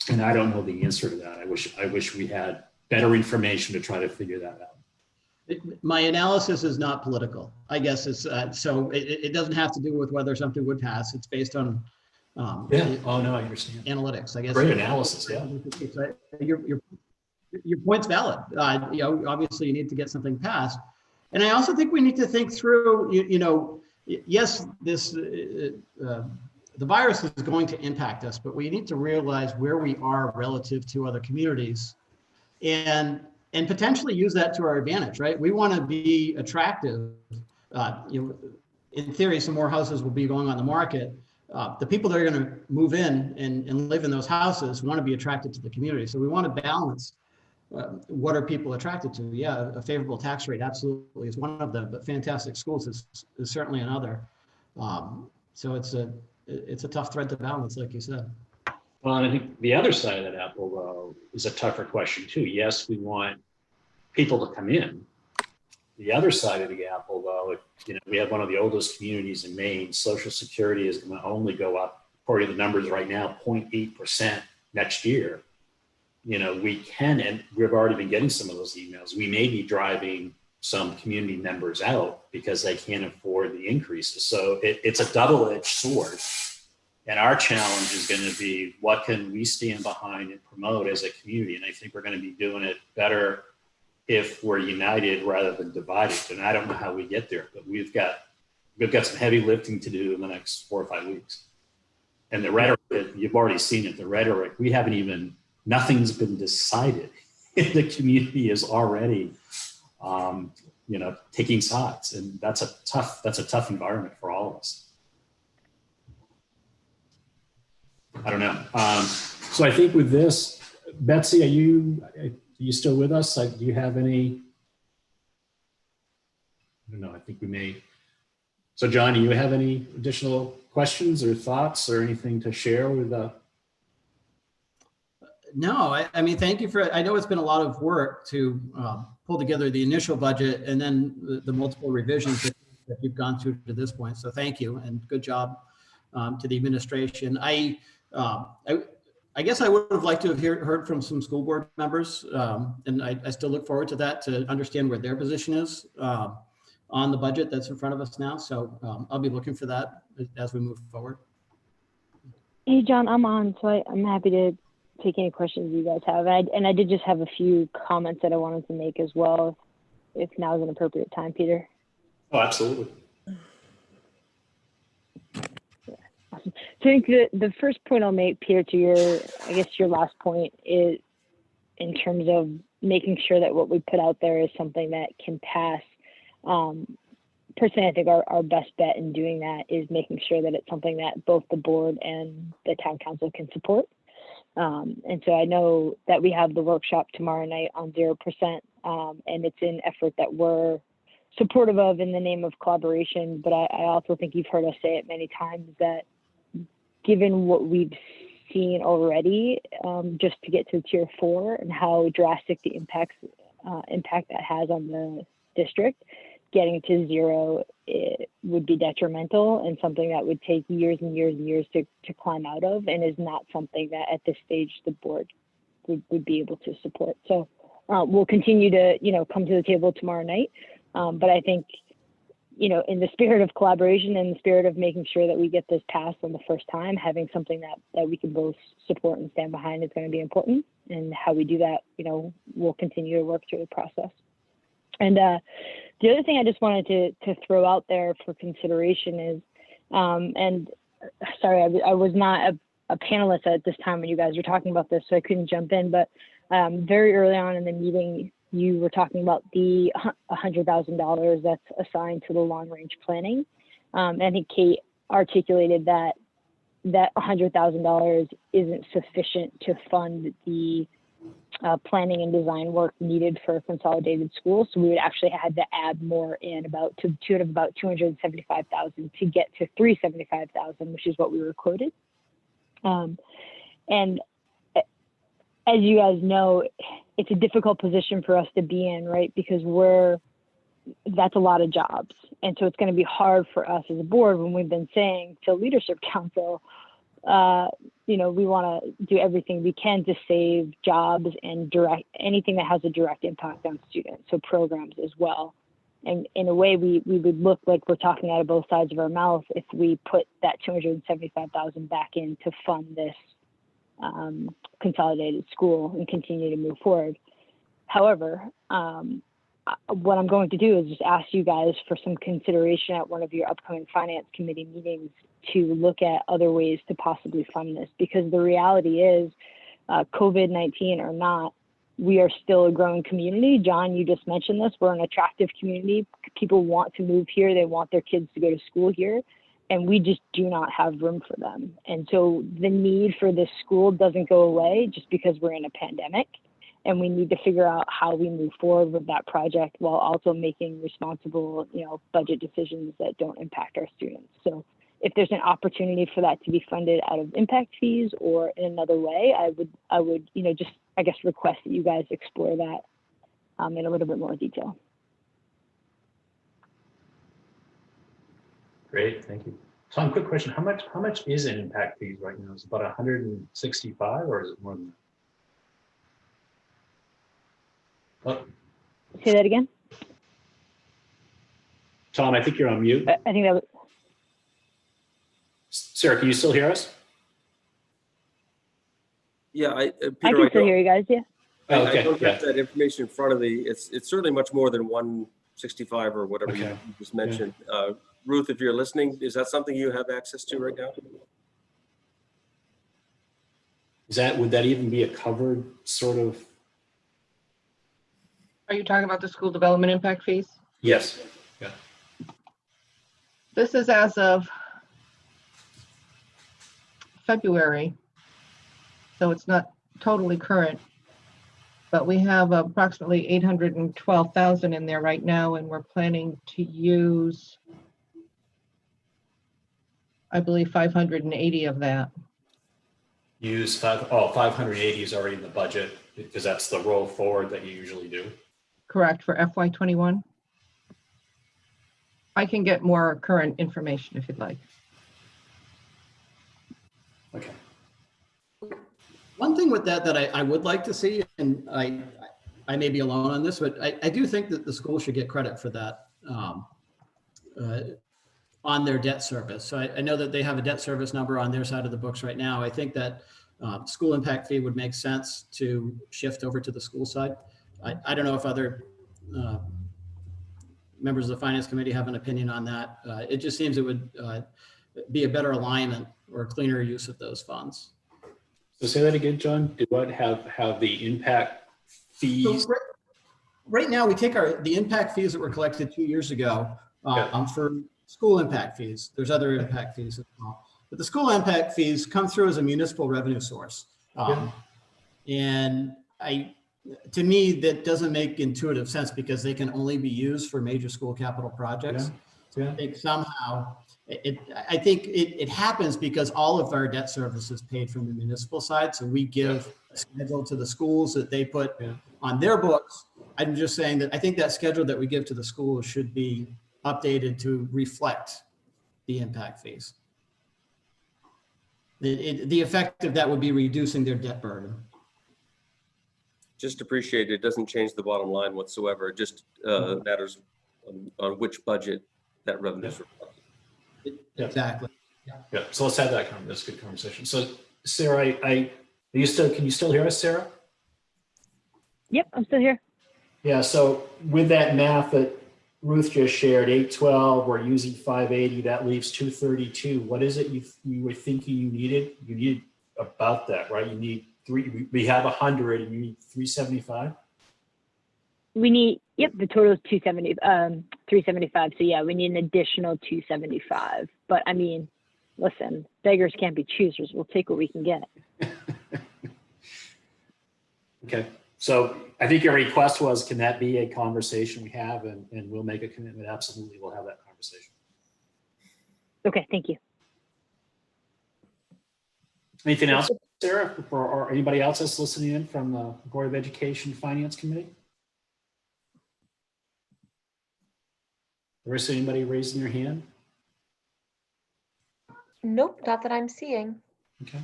And I don't know the answer to that. I wish we had better information to try to figure that out. My analysis is not political, I guess. So it doesn't have to do with whether something would pass. It's based on Oh no, I understand. Analytics, I guess. Great analysis. Yeah. Your point's valid. Obviously you need to get something passed. And I also think we need to think through, yes, the virus is going to impact us, but we need to realize where we are relative to other communities and potentially use that to our advantage, right? We want to be attractive. In theory, some more houses will be going on the market. The people that are going to move in and live in those houses want to be attracted to the community. So we want to balance what are people attracted to? Yeah, a favorable tax rate absolutely is one of them, but fantastic schools is certainly another. So it's a tough thread to balance, like you said. Well, and I think the other side of that apple, though, is a tougher question too. Yes, we want people to come in. The other side of the apple, though, we have one of the oldest communities in Maine. Social Security is going to only go up, according to the numbers right now, 0.8% next year, we can, and we've already been getting some of those emails. We may be driving some community members out because they can't afford the increases. So it's a double-edged sword. And our challenge is going to be, what can we stand behind and promote as a community? And I think we're going to be doing it better if we're united rather than divided. And I don't know how we get there, but we've got some heavy lifting to do in the next 4 or 5 weeks. And the rhetoric, you've already seen it, the rhetoric, nothing's been decided. The community is already, taking sides, and that's a tough environment for all of us. I don't know. So I think with this, Betsy, are you still with us? Do you have any? I don't know. I think we may. So John, do you have any additional questions or thoughts or anything to share with? No, I mean, thank you for, I know it's been a lot of work to pull together the initial budget and then the multiple revisions that you've gone through to this point. So thank you and good job to the administration. I guess I would have liked to have heard from some school board members, and I still look forward to that, to understand where their position is on the budget that's in front of us now. So I'll be looking for that as we move forward. Hey, John, I'm on, so I'm happy to take any questions you guys have. And I did just have a few comments that I wanted to make as well, if now is an appropriate time, Peter. Oh, absolutely. Awesome. So I think the first point I'll make, Peter, to your last point, is in terms of making sure that what we put out there is something that can pass. Personally, I think our best bet in doing that is making sure that it's something that both the board and the town council can support. And so I know that we have the workshop tomorrow night on 0%, and it's an effort that we're supportive of in the name of collaboration. But I also think you've heard us say it many times that given what we've seen already, just to get to tier 4 and how drastic the impact that has on the district, getting to 0 would be detrimental and something that would take years and years and years to climb out of, and is not something that at this stage the board would be able to support. So we'll continue to come to the table tomorrow night, but I think in the spirit of collaboration and the spirit of making sure that we get this passed on the first time, having something that we can both support and stand behind is going to be important. And how we do that, we'll continue to work through the process. And the other thing I just wanted to throw out there for consideration is, and sorry, I was not a panelist at this time when you guys were talking about this, so I couldn't jump in, but very early on in the meeting, you were talking about the $100,000 that's assigned to the long range planning. And I think Kate articulated that $100,000 isn't sufficient to fund the planning and design work needed for a consolidated school. So we would actually had to add more in about $275,000 to get to $375,000, which is what we were quoted. And as you guys know, it's a difficult position for us to be in, right? Because that's a lot of jobs. And so it's going to be hard for us as a board when we've been saying to Leadership Council, we want to do everything we can to save jobs and anything that has a direct impact on students, so programs as well. And in a way, we would look like we're talking out of both sides of our mouth if we put that $275,000 back in to fund this consolidated school and continue to move forward. However, what I'm going to do is just ask you guys for some consideration at one of your upcoming finance committee meetings to look at other ways to possibly fund this, because the reality is COVID-19 or not, we are still a growing community. John, you just mentioned this. We're an attractive community. People want to move here. They want their kids to go to school here, and we just do not have room for them. And so the need for this school doesn't go away just because we're in a pandemic, and we need to figure out how we move forward with that project while also making responsible, budget decisions that don't impact our students. So if there's an opportunity for that to be funded out of impact fees or in another way, I would, just, I guess, request that you guys explore that in a little bit more detail. Great, thank you. Tom, quick question. How much is in impact fees right now? Is it about 165 or is it more than that? Oh, Say that again. Tom, I think you're on mute. I think that was, Sarah, can you still hear us? Yeah, I Peter, can still hear you guys. Yeah. Oh, I okay, don't yeah. have that information in front of me. It's certainly much more than 165 or whatever you Okay. just mentioned. Ruth, if you're listening, is that something you have access to right now? Would that even be a covered sort of? Are you talking about the school development impact fees? Yes. Yeah. This is as of February, so it's not totally current. But we have approximately 812,000 in there right now, and we're planning to use, I believe, 580 of that. Use 580 is already in the budget because that's the roll forward that you usually do. Correct, for FY21. I can get more current information if you'd like. Okay. One thing with that I would like to see, and I may be alone on this, but I do think that the school should get credit for that on their debt service. So I know that they have a debt service number on their side of the books right now. I think that school impact fee would make sense to shift over to the school side. I don't know if other members of the finance committee have an opinion on that. It just seems it would be a better alignment or a cleaner use of those funds. So say that again, John. Do what have the impact fees? So right now, we take the impact fees that were collected 2 years ago for school impact fees. There's other impact fees as well. But the school impact fees come through as a municipal revenue source. And to me, that doesn't make intuitive sense because they can only be used for major school capital projects. So I think somehow it happens because all of our debt service is paid from the municipal side. So we give a schedule to the schools that they put on their books. I'm just saying that I think that schedule that we give to the schools should be updated to reflect the impact fees. The effect of that would be reducing their debt burden. Just appreciate it doesn't change the bottom line whatsoever. It just matters on which budget that revenue is reflected. Exactly. Yeah. So let's have that that's a good conversation. So Sarah, can you still hear us, Sarah? Yep, I'm still here. Yeah. So with that math that Ruth just shared, 812, we're using 580, that leaves 232. What is it you were thinking you needed? You need about that, right? You need we have 100 and you need 375? We need, yep, the total is 375. So yeah, we need an additional 275. But I mean, listen, beggars can't be choosers. We'll take what we can get. Okay. So I think your request was, can that be a conversation we have? And we'll make a commitment. Absolutely. We'll have that conversation. Okay, thank you. Anything else, Sarah, or anybody else that's listening in from the Board of Education Finance Committee? Or is anybody raising their hand? Nope, not that I'm seeing. Okay.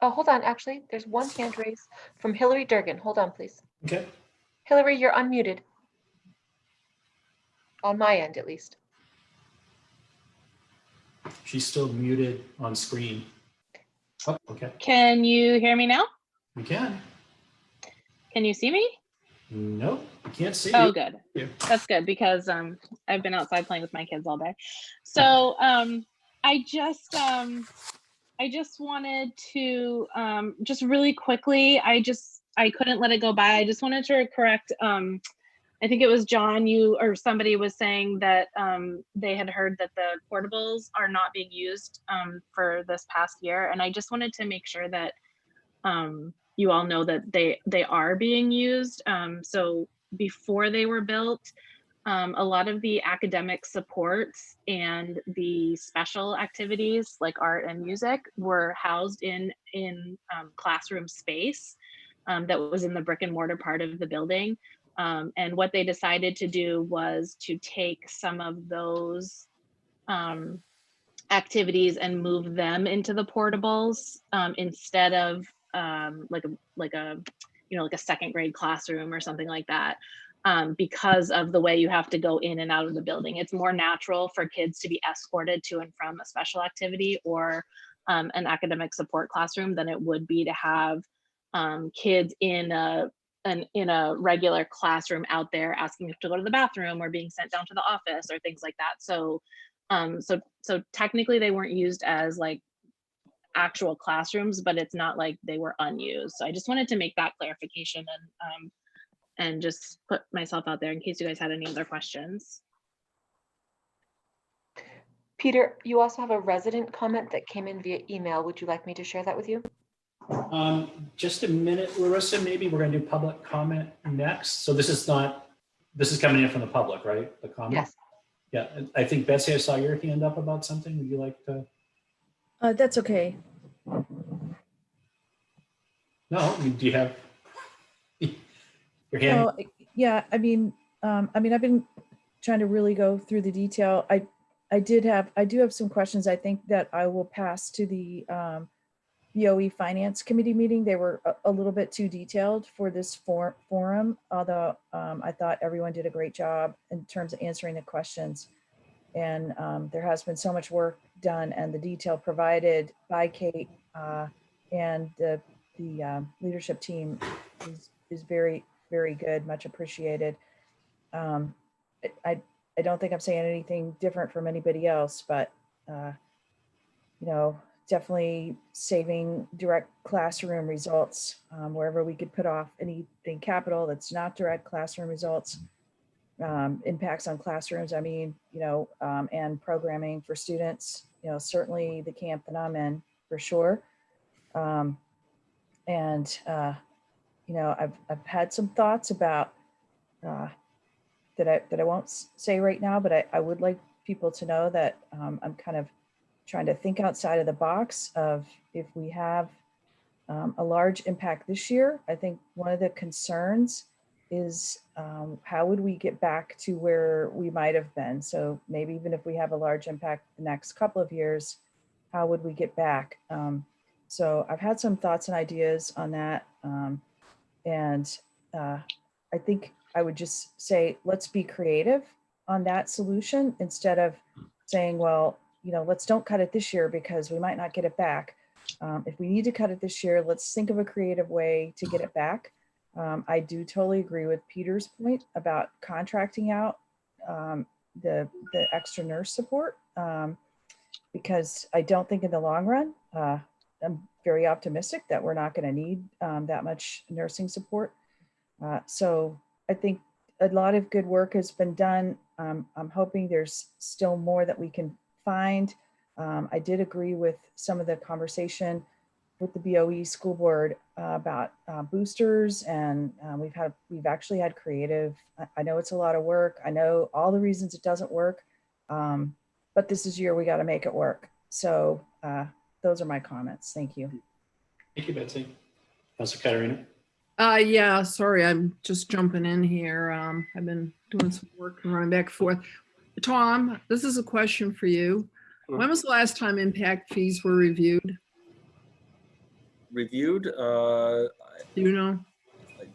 Oh, hold on. Actually, there's one hand raised from Hillary Durgan. Hold on, please. Okay. Hillary, you're unmuted. On my end, at least. She's still muted on screen. Oh, okay. Can you hear me now? We can. Can you see me? Nope, we can't see Oh, you. good. Yeah. That's good because I've been outside playing with my kids all day. So I just wanted to just really quickly. I couldn't let it go by. I just wanted to correct. I think it was John, you or somebody was saying that they had heard that the portables are not being used for this past year. And I just wanted to make sure that you all know that they are being used. So before they were built, a lot of the academic supports and the special activities like art and music were housed in classroom space that was in the brick and mortar part of the building. And what they decided to do was to take some of those activities and move them into the portables instead of like a second grade classroom or something like that. Because of the way you have to go in and out of the building. It's more natural for kids to be escorted to and from a special activity or an academic support classroom than it would be to have kids in a regular classroom out there asking to go to the bathroom or being sent down to the office or things like that. So technically they weren't used as like actual classrooms, but it's not like they were unused. So I just wanted to make that clarification and just put myself out there in case you guys had any other questions. Peter, you also have a resident comment that came in via email. Would you like me to share that with you? Just a minute, Larissa, maybe we're gonna do public comment next. So this is coming in from the public, right? The comment? Yes. Yeah, I think Betsy, I saw your hand up about something. Would you like to? That's okay. No, I mean, do you have your hand? No, yeah, I mean, I've been trying to really go through the detail. I do have some questions I think that I will pass to the BOE Finance Committee meeting. They were a little bit too detailed for this forum, although I thought everyone did a great job in terms of answering the questions. And there has been so much work done, and the detail provided by Kate and the leadership team is very, very good, much appreciated. I don't think I'm saying anything different from anybody else, but definitely saving direct classroom results wherever we could put off anything capital that's not direct classroom results, impacts on classrooms, and programming for students, certainly the camp that I'm in for sure. I've had some thoughts about that I won't say right now, but I would like people to know that I'm kind of trying to think outside of the box of if we have a large impact this year. I think one of the concerns is how would we get back to where we might have been? So maybe even if we have a large impact the next couple of years, how would we get back? So I've had some thoughts and ideas on that. I think I would just say, let's be creative on that solution instead of saying, well, let's don't cut it this year because we might not get it back. If we need to cut it this year, let's think of a creative way to get it back. I do totally agree with Peter's point about contracting out the extra nurse support because I don't think in the long run, I'm very optimistic that we're not going to need that much nursing support. So I think a lot of good work has been done. I'm hoping there's still more that we can find. I did agree with some of the conversation with the BOE school board about boosters, and we've actually had creative. I know it's a lot of work. I know all the reasons it doesn't work, but this is year we got to make it work. So those are my comments. Thank you. Thank you, Betsy. Councilor Caterina. Yeah, sorry, I'm just jumping in here. I've been doing some work and running back and forth. Tom, this is a question for you. When was the last time impact fees were reviewed? Reviewed? Do you know? I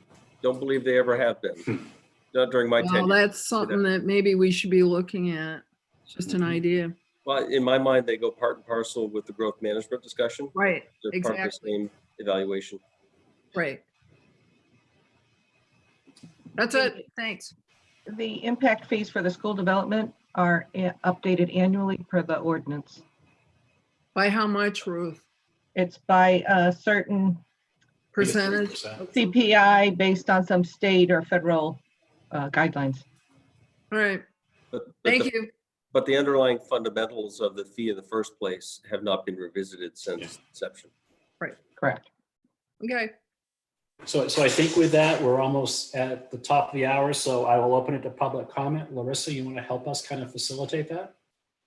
don't believe they ever have been. Not during my Well, tenure. that's something that maybe we should be looking at. Just an idea. Well, in my mind, they go part and parcel with the growth management discussion. Right, They're part of the exactly. same evaluation. Right. That's it. Thanks. The impact fees for the school development are updated annually per the ordinance. By how much, Ruth? It's by a certain Percentage? CPI based on some state or federal guidelines. All right. But Thank the- you. But the underlying fundamentals of the fee in the first place have not been revisited since inception. Right. Correct. Okay. So I think with that, we're almost at the top of the hour, so I will open it to public comment. Larissa, you want to help us kind of facilitate that?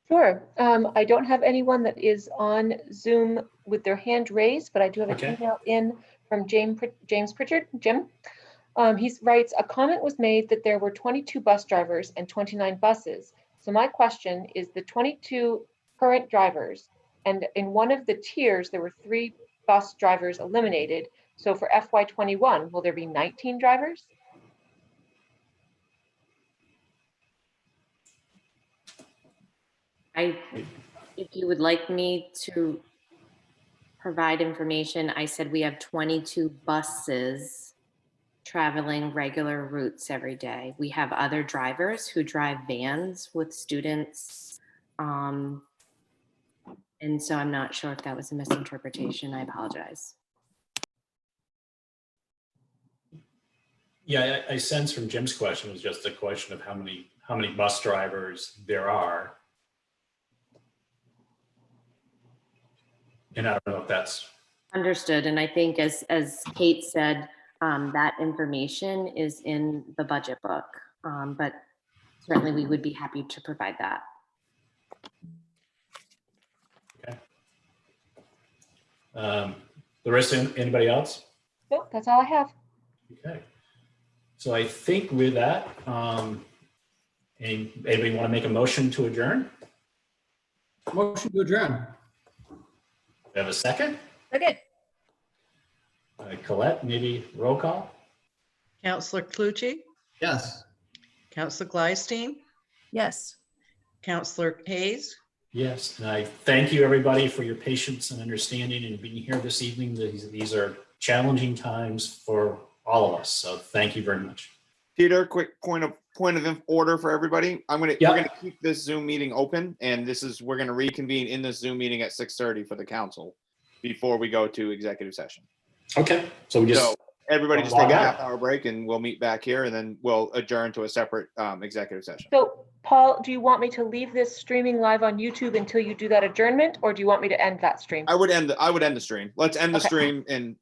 Sure. I don't have anyone that is on Zoom with their hand raised, but I do have an Okay. email in from James Pritchard. Jim. He writes, a comment was made that there were 22 bus drivers and 29 buses. So my question is, the 22 current drivers. And in one of the tiers, there were 3 bus drivers eliminated. So for FY21, will there be 19 drivers? If you would like me to provide information, I said we have 22 buses traveling regular routes every day. We have other drivers who drive vans with students. And so I'm not sure if that was a misinterpretation. I apologize. Yeah, I sense from Jim's question was just a question of how many bus drivers there are. And I don't know if that's Understood. And I think as Kate said, that information is in the budget book, but certainly we would be happy to provide that. the rest, anybody else? Nope, that's all I have. Okay. So I think with that, anybody want to make a motion to adjourn? Motion to adjourn. We have a second? Second. Colette, maybe roll call? Counselor Clucci, Yes. Counselor Glystein, Yes. Counselor Hayes, Yes, and I thank you, everybody, for your patience and understanding and being here this evening. These are challenging times for all of us, so thank you very much. Peter, quick point of order for everybody. We're Yeah. gonna keep this Zoom meeting open, and we're gonna reconvene in this Zoom meeting at 6:30 for the council before we go to executive session. Okay, so we just. So everybody just log take a out. half-hour break, and we'll meet back here, and then we'll adjourn to a separate executive session. So Paul, do you want me to leave this streaming live on YouTube until you do that adjournment, or do you want me to end that stream? I would end the stream. Let's end the Okay. stream and